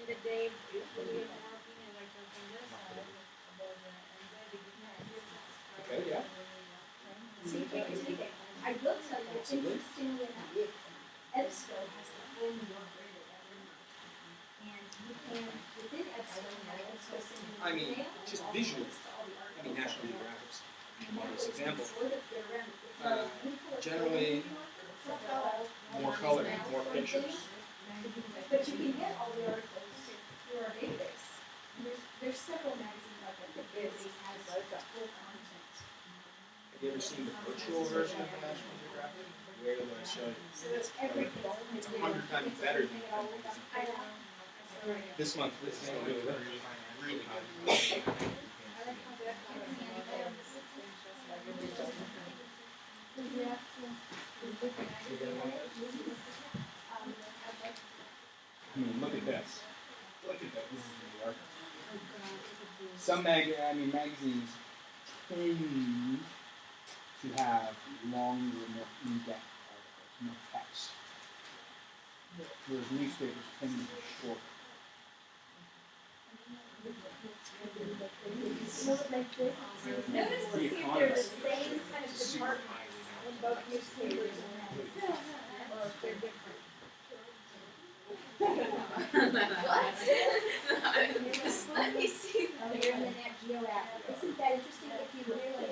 the day, when you have more opinion, like from this side about the Okay, yeah. See, I will tell you, interestingly enough, EBSCO has the full New York rated every month. And you can, within EBSCO, have EBSCO send you I an mean, email, just all the visually. links to all the I mean, articles National that are Geographic's And one of that this is example. sort of get around it. It's Uh, not beautiful, it's generally, not all more color, more pictures. But you can get all the articles through our database. And there's several magazines out there that database has the full content. Have you ever seen the virtual version of the National Geographic? Where do I show you? So it's everything. It's 100 times better than the print magazine. I know. This month, this is really good. Really good. I mean, look at this. Look at this. This is New York. Some magazines tend to have longer, more in-depth articles, more text. Whereas newspapers tend to be shorter. Notice to see if they're the same kind of departments in both newspapers and magazines, or if they're different. Let me see. Oh, they're in the Nat Geo app. Isn't that interesting? If you really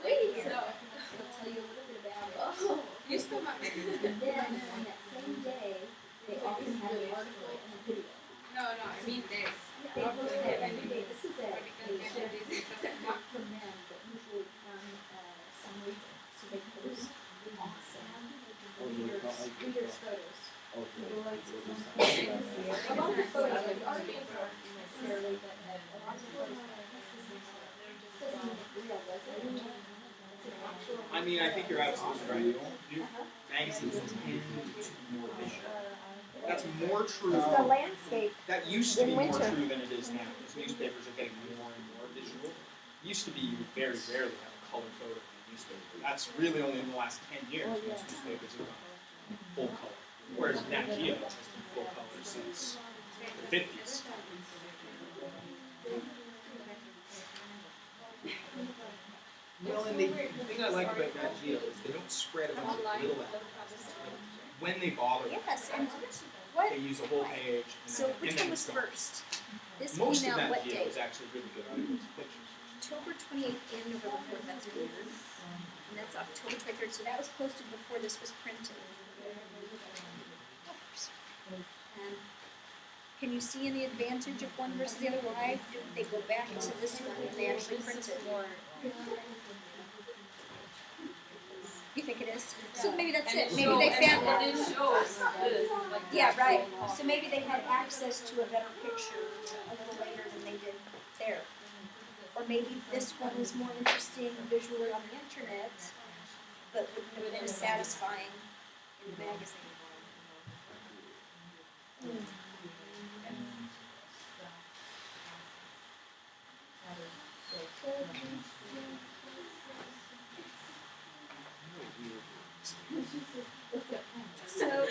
read here, it'll tell you a little bit about it. You still have And then on that same day, they often have an article and a video. No, I mean this. They post that every day. This is a Because shift, this is just not from them, but usually from some reader. So they post awesome readers' photos. A lot of the photos, like articles aren't necessarily, but a lot of photos doesn't look real, does it? It's an actual. I mean, I think you're absolutely right. Magazines tend to be more visual. That's more true. It's the landscape. That used to be In more winter. true than it is now. Because newspapers are getting more and more visual. It used to be you would very rarely have a color photo in a newspaper. That's really only in the last 10 years most newspapers have gone full color. Whereas Nat Geo has been full color since the 50s. Well, and the thing I like about Nat Geo is they don't spread a bunch of little advertisements. When they bother, Yes, and what? they use a whole page. So and which then one was it's gone. first? This Most came of out Nat what Geo day? is actually really good articles and pictures. October 28th and November 4th, that's weird. And that's October 23rd, so that was posted before this was printed. And can you see any advantage of one versus the other? Why didn't they go back to this one and they actually print it? You think it is? So maybe that's And it. Maybe show- they and found it shows this, like Yeah, the right. actual So maybe they had access to a better picture a little later than they did there. Or maybe this one was more interesting visually on the internet, but wouldn't have been as satisfying in the magazine. So,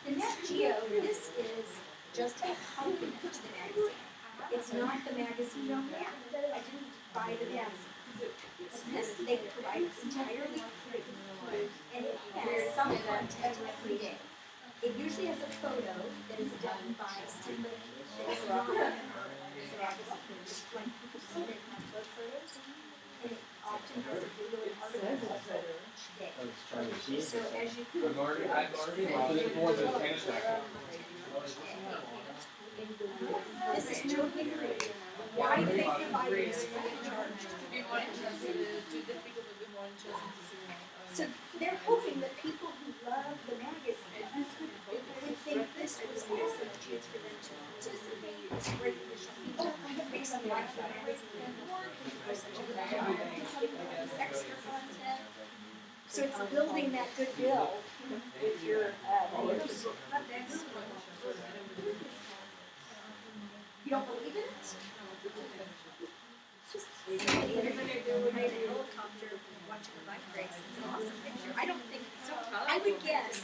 the Nat Geo, this is just a complement to the magazine. It's not the magazine yet. I didn't buy the magazine. So this they provide entirely free, and it has some content every day. It usually has a photo that is done by somebody that is not a member of the magazine, just like people see it in upload photos. And it often has a video and article each day. So as you I've already more than a tennis racket. this is totally free. Why do they provide this free of charge? Be more interested, to the people will be more interested to see more. So they're hoping that people who love the magazine would think this was awesome chance for them to participate. It's great initial feedback. It makes them like the magazine more. There's such a good job. There's extra content. So it's building that goodwill with your readers. You don't believe it? Just everybody in a helicopter watching the bike race. It's an awesome picture. I don't think so. I would guess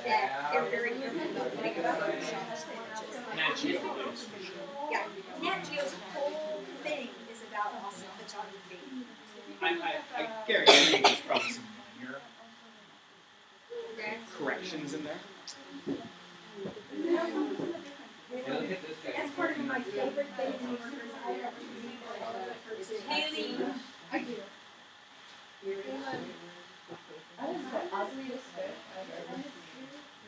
that they're very careful about putting a Photoshop images. Nat Geo is for sure. Yeah, Nat Geo's whole thing is about awesome photography. I guarantee there's probably some minor corrections in there. And look at this guy. That's part of my favorite thing in the workers. I love Haley, I do. That is the ugliest fish I've ever seen.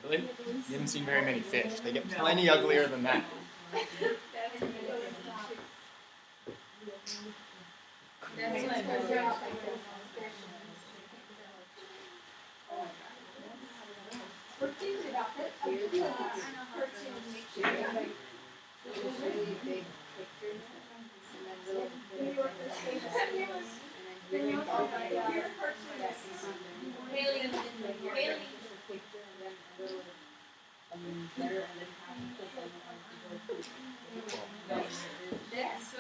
Really? You haven't seen very many fish. They get plenty uglier than that. that's We're thinking about it. It's really big pictures and then little that's so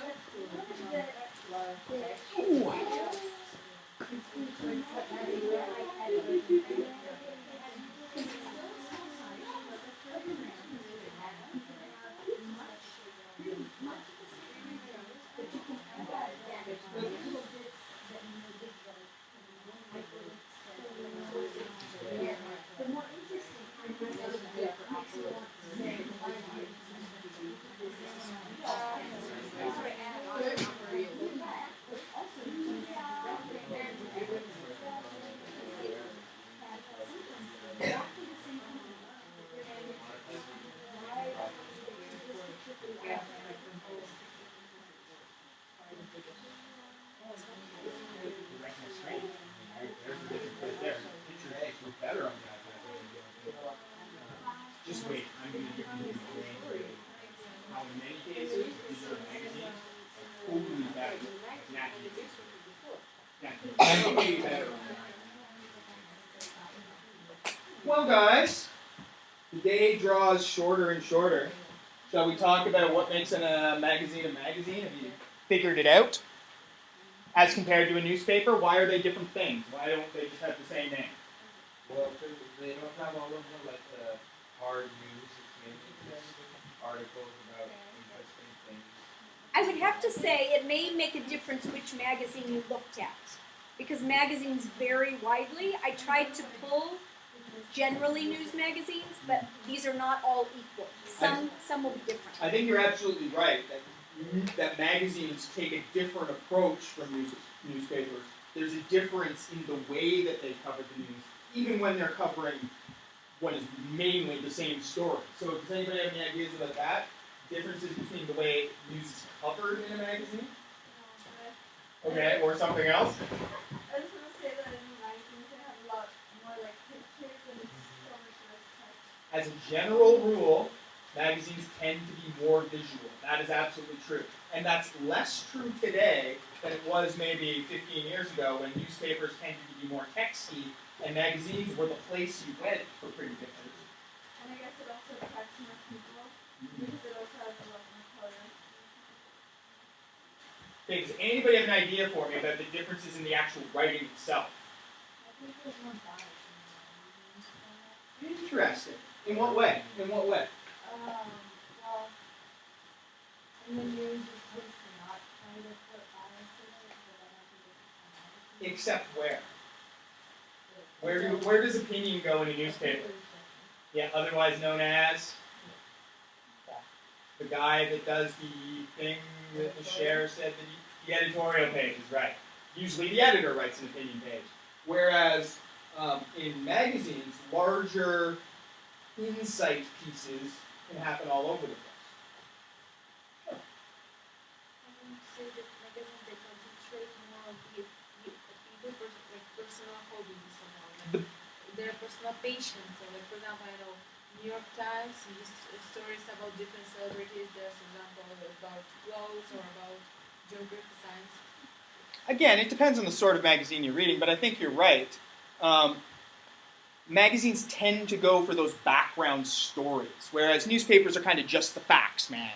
Just wait. I'm going to give you the brain. How in many cases, these are magazines totally better. Nat Geo. Way better on that. Well, guys, the day draws shorter and shorter. Shall we talk about what makes a magazine a magazine? Have you figured it out? As compared to a newspaper, why are they different things? Why don't they just have the same name? Well, they don't have all of the like the hard news. It's mainly just articles about interesting things. I would have to say it may make a difference which magazine you looked at, because magazines vary widely. I tried to pull generally news magazines, but these are not all equal. Some will be different. I think you're absolutely right that magazines take a different approach from newspapers. There's a difference in the way that they cover the news, even when they're covering what is mainly the same story. So does anybody have any ideas about that? Differences between the way news is covered in a magazine? Okay, or something else? I just want to say that in the magazines they have a lot more like pictures and so much less text. As a general rule, magazines tend to be more visual. That is absolutely true. And that's less true today than it was maybe 15 years ago when newspapers tended to be more texty and magazines were the place you went for pretty pictures. And I guess it also attracts more people because it also has a lot more color. Okay, does anybody have an idea for me about the differences in the actual writing itself? I think there's more bias in the magazines. Interesting. In what way? In what way? Well, in the news it's supposed to not try to put bias in it, but I don't think it's a Except where? Where does opinion go in a newspaper? Yeah, otherwise known as the guy that does the thing that the Shaer said that the editorial page is right. Usually the editor writes an opinion page. Whereas in magazines, larger insight pieces can happen all over the place. I would say that magazines they concentrate more on the personal hobbies somehow, like their personal passions. So, like for example, I know New York Times stories about different celebrities. There's, for example, about clothes or about geography science. Again, it depends on the sort of magazine you're reading, but I think you're right. Magazines tend to go for those background stories, whereas newspapers are kind of just the facts, man.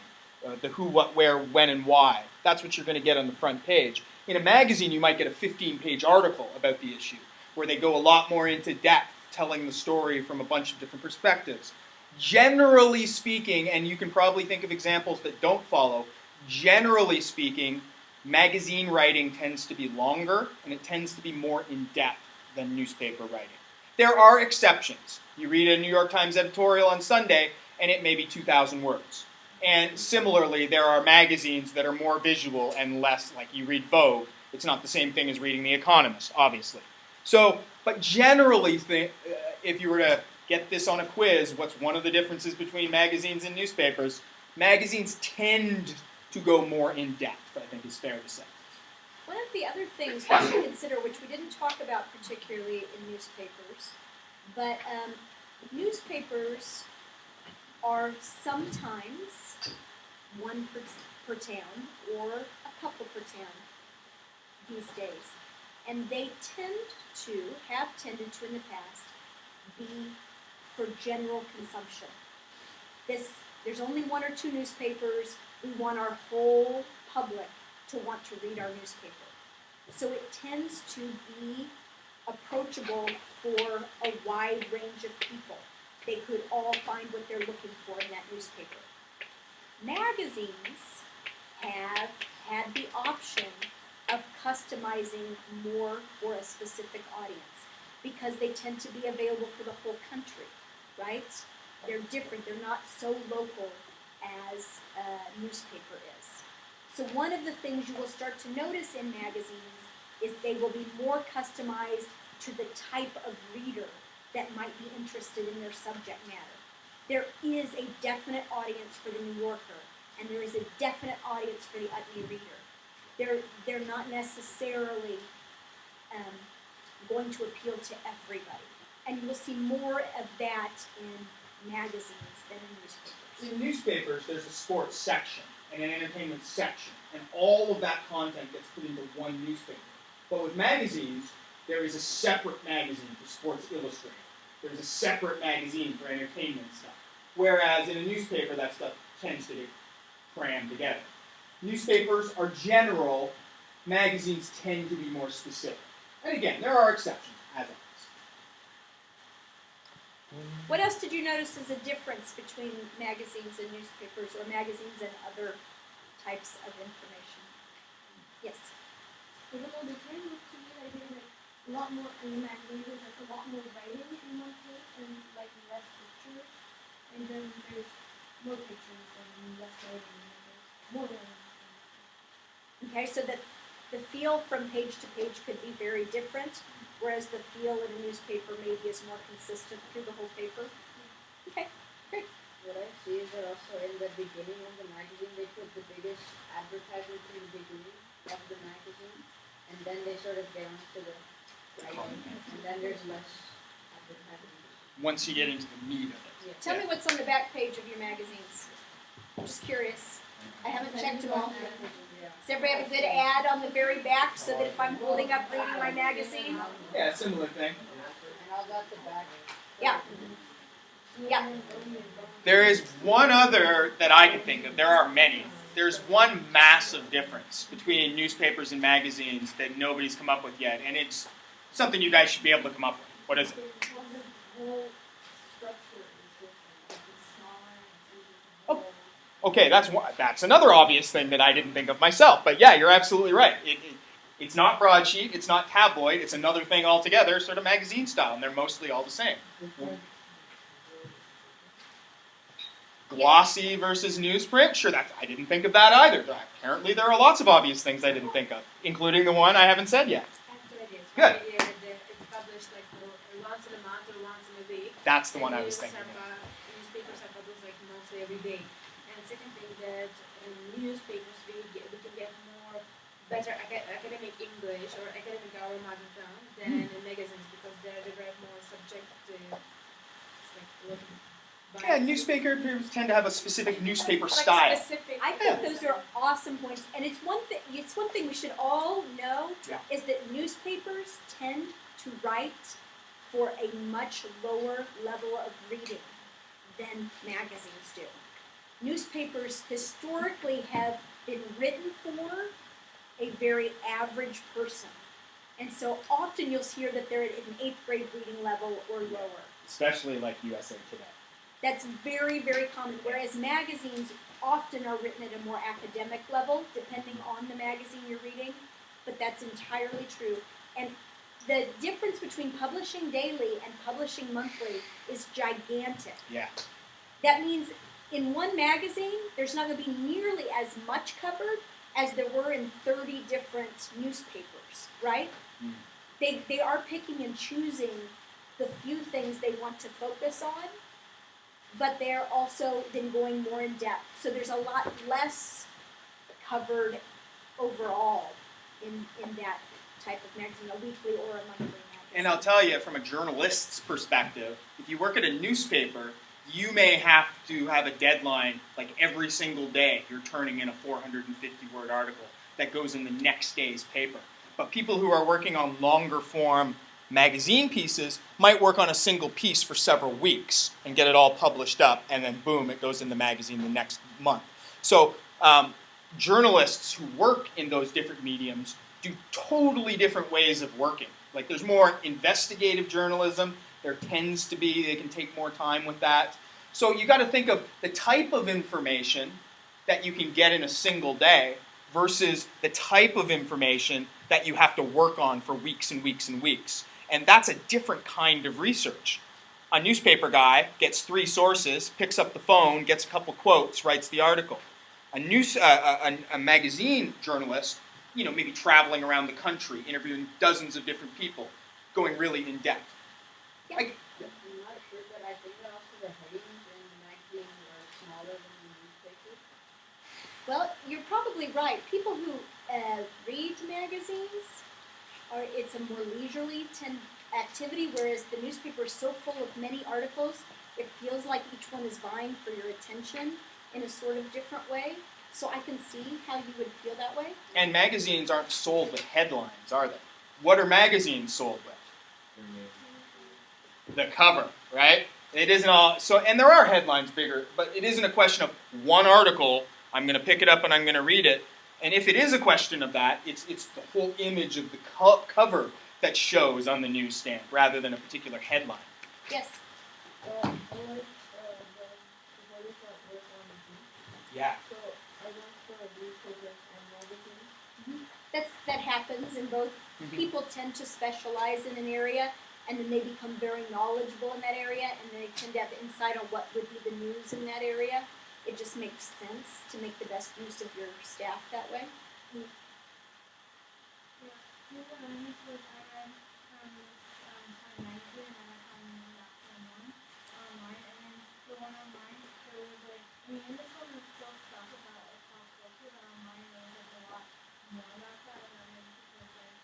The who, what, where, when, and why. That's what you're going to get on the front page. In a magazine, you might get a 15-page article about the issue, where they go a lot more into depth, telling the story from a bunch of different perspectives. Generally speaking, and you can probably think of examples that don't follow, generally speaking, magazine writing tends to be longer, and it tends to be more in-depth than newspaper writing. There are exceptions. You read a New York Times editorial on Sunday, and it may be 2,000 words. And similarly, there are magazines that are more visual and less, like you read Vogue. It's not the same thing as reading The Economist, obviously. So, but generally, if you were to get this on a quiz, what's one of the differences between magazines and newspapers? Magazines tend to go more in depth, I think is fair to say. One of the other things we should consider, which we didn't talk about particularly in newspapers, but newspapers are sometimes one per town or a couple per town these days. And they have tended to in the past, be for general consumption. There's only one or two newspapers. We want our whole public to want to read our newspaper. So it tends to be approachable for a wide range of people. They could all find what they're looking for in that newspaper. Magazines have had the option of customizing more for a specific audience because they tend to be available for the whole country, right? They're different. They're not so local as a newspaper is. So one of the things you will start to notice in magazines is they will be more customized to the type of reader that might be interested in their subject matter. There is a definite audience for the New Yorker, and there is a definite audience for the Utne reader. They're not necessarily going to appeal to everybody. And you will see more of that in magazines than in newspapers. In newspapers, there's a sports section and an entertainment section, and all of that content gets put into one newspaper. But with magazines, there is a separate magazine for Sports Illustrated. There's a separate magazine for entertainment stuff. Whereas in a newspaper, that stuff tends to get crammed together. Newspapers are general, magazines tend to be more specific. And again, there are exceptions, as always. What else did you notice as a difference between magazines and newspapers, or magazines and other types of information? Yes? Even though they kind of to me like there's like a lot more in the magazine, there's like a lot more writing in one page and like less pictures. And then there's more pictures and less writing and there's more writing. Okay, so that the feel from page to page could be very different, whereas the feel in a newspaper maybe is more consistent through the whole paper. Okay, great. What I see is that also in the beginning of the magazine, they put the biggest advertisement in the beginning of the magazine. and then they sort of get onto the writing, and then there's less advertising. Once you get into the meat of it. Yeah. Tell me what's on the back page of your magazines. I'm just curious. I haven't checked them all. Does everybody have a good ad on the very back so that if I'm holding up reading my magazine? Yeah, similar thing. And how about the back? Yeah. Yeah. There is one other that I can think of. There are many. There's one massive difference between newspapers and magazines that nobody's come up with yet, and it's something you guys should be able to come up with. What is it? Oh, okay, that's another obvious thing that I didn't think of myself. But yeah, you're absolutely right. It's not broadsheet, it's not tabloid, it's another thing altogether, sort of magazine style, and they're mostly all the same. Glossy versus newsprint? Sure, I didn't think of that either. Apparently there are lots of obvious things I didn't think of, including the one I haven't said yet. Good. It's published like once in a month or once in a week. That's the one I was thinking of. Newspapers are published like mostly every day. And second thing that in newspapers we can get more better academic English or academic our mother tongue than in magazines because they write more subjective. It's like a lot of Yeah, newspapers tend to have a specific newspaper like style. specific. I think those are awesome points, and it's one thing. It's one thing we should all know is that newspapers tend to write for a much lower level of reading than magazines do. Newspapers historically have been written for a very average person, and so often you'll hear that they're at an 8th grade reading level or lower. Especially like USA Today. That's very, very common, whereas magazines often are written at a more academic level, depending on the magazine you're reading, but that's entirely true. And the difference between publishing daily and publishing monthly is gigantic. Yeah. That means in one magazine, there's not going to be nearly as much covered as there were in 30 different newspapers, right? Mm. They are picking and choosing the few things they want to focus on, but they're also then going more in depth. So there's a lot less covered overall in that type of magazine, a weekly or a monthly magazine. And I'll tell you, from a journalist's perspective, if you work at a newspaper, you may have to have a deadline like every single day. You're turning in a 450-word article that goes in the next day's paper. But people who are working on longer form magazine pieces might work on a single piece for several weeks and get it all published up, and then boom, it goes in the magazine the next month. So journalists who work in those different mediums do totally different ways of working. Like there's more investigative journalism. There tends to be, they can take more time with that. So you got to think of the type of information that you can get in a single day versus the type of information that you have to work on for weeks and weeks and weeks. And that's a different kind of research. A newspaper guy gets 3 sources, picks up the phone, gets a couple quotes, writes the article. A magazine journalist, maybe traveling around the country, interviewing dozens of different people, going really in depth. Yeah. I'm not sure, but I think that also the headings in the magazine are smaller than the newspapers. Well, you're probably right. People who read magazines, it's a more leisurely activity, whereas the newspaper is so full of many articles, it feels like each one is vying for your attention in a sort of different way. So I can see how you would feel that way. And magazines aren't sold with headlines, are they? What are magazines sold with? The cover, right? It isn't all, and there are headlines bigger, but it isn't a question of one article, I'm going to pick it up and I'm going to read it. And if it is a question of that, it's the whole image of the cover that shows on the newsstand rather than a particular headline. Yes. Yeah. So I work for newspapers and magazines. That happens in both. People tend to specialize in an area, and then they become very knowledgeable in that area, and they tend to have insight on what would be the news in that area. It just makes sense to make the best use of your staff that way. Yeah. Two of the newspapers I read from this Time magazine and Time.someone online, and then the one online, there was like, in this one was still stuff about like pop culture, but online there was like a lot more about that, and then people said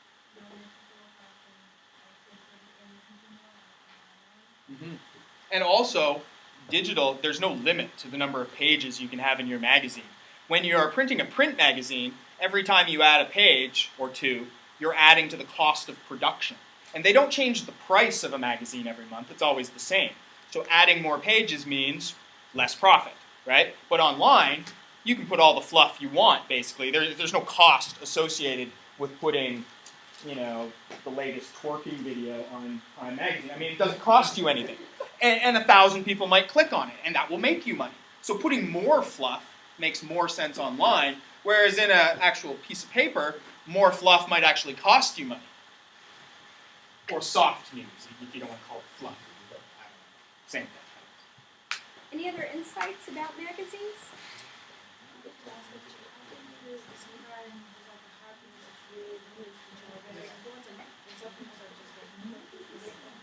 And also, digital, there's no limit to the number of pages you can have in your magazine. When you're printing a print magazine, every time you add a page or two, you're adding to the cost of production. And they don't change the price of a magazine every month, it's always the same. So adding more pages means less profit, right? But online, you can put all the fluff you want, basically. There's no cost associated with putting, you know, the latest twerking video on Time Magazine. I mean, it doesn't cost you anything. And 1,000 people might click on it, and that will make you money. So putting more fluff makes more sense online, whereas in an actual piece of paper, more fluff might actually cost you money. Or soft news, if you don't want to call it fluff. I don't know. Same thing. Any other insights about magazines?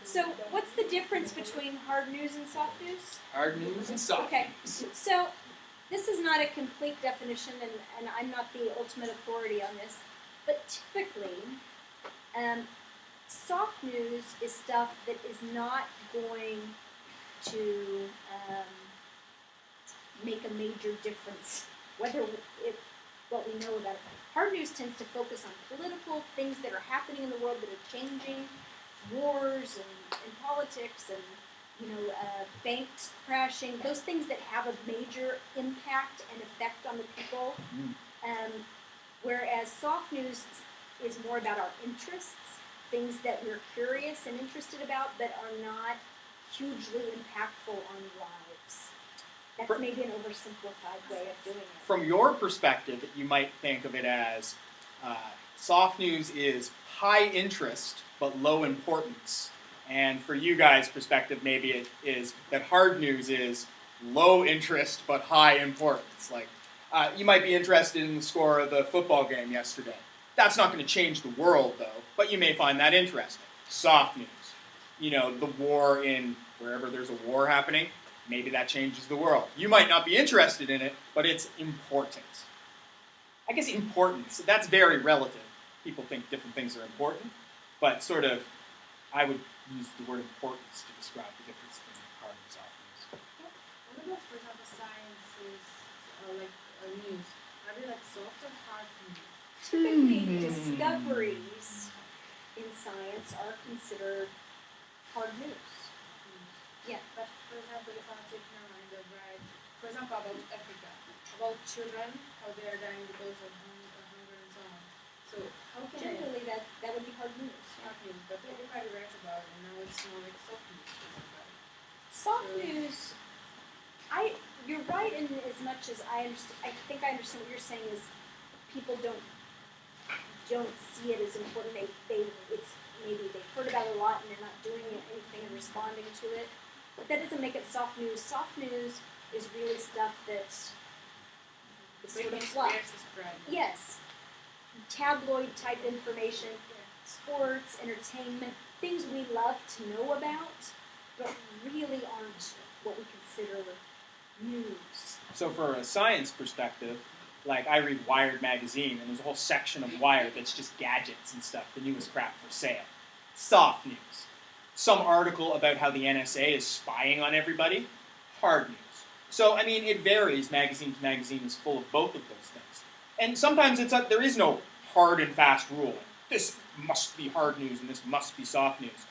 So what's the difference between hard news and soft news? Hard news and soft Okay, news. so this is not a complete definition, and I'm not the ultimate authority on this, but typically, soft news is stuff that is not going to make a major difference, what we know about it. Hard news tends to focus on political things that are happening in the world that are changing, wars and politics and banks crashing, those things that have a major impact and effect on the people. Whereas soft news is more about our interests, things that we're curious and interested about that are not hugely impactful on lives. That's maybe an oversimplified way of doing it. From your perspective, you might think of it as soft news is high interest but low importance. And for you guys' perspective, maybe it is that hard news is low interest but high importance. Like, you might be interested in the score of the football game yesterday. That's not going to change the world, though, but you may find that interesting. Soft news. You know, the war in wherever there's a war happening, maybe that changes the world. You might not be interested in it, but it's important. I guess importance, that's very relative. People think different things are important, but sort of, I would use the word importance to describe the difference between hard and soft news. What about, for example, science or like news? Are they like soft or hard news? Typically, discoveries in science are considered hard news. Yeah. But for example, if I'm taking a random ride, for example, about Africa, about children, how they are dying because of hunger and so on. So how can Generally, that would be hard news. hard news? But everybody writes about it, and now it's more like soft news. Soft news, you're right in as much as I think I understand what you're saying is people don't see it as important. It's maybe they've heard about it a lot and they're not doing anything and responding to it. But that doesn't make it soft news. Soft news is really stuff that's sort of fluff. Yes. Tabloid type information, sports, entertainment, things we love to know about, but really aren't what we consider news. So for a science perspective, like I read Wired magazine, and there's a whole section of Wired that's just gadgets and stuff, the newest crap for sale. Soft news. Some article about how the NSA is spying on everybody, hard news. So, I mean, it varies. Magazine to magazine is full of both of those things. And sometimes there is no hard and fast rule. This must be hard news and this must be soft news.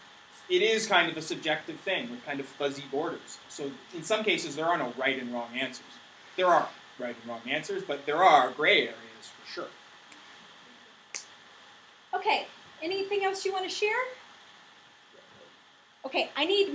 It is kind of a subjective thing with kind of fuzzy borders. So in some cases, there are no right and wrong answers. There are right and wrong answers, but there are gray areas for sure. Okay, anything else you want to share? Okay, I need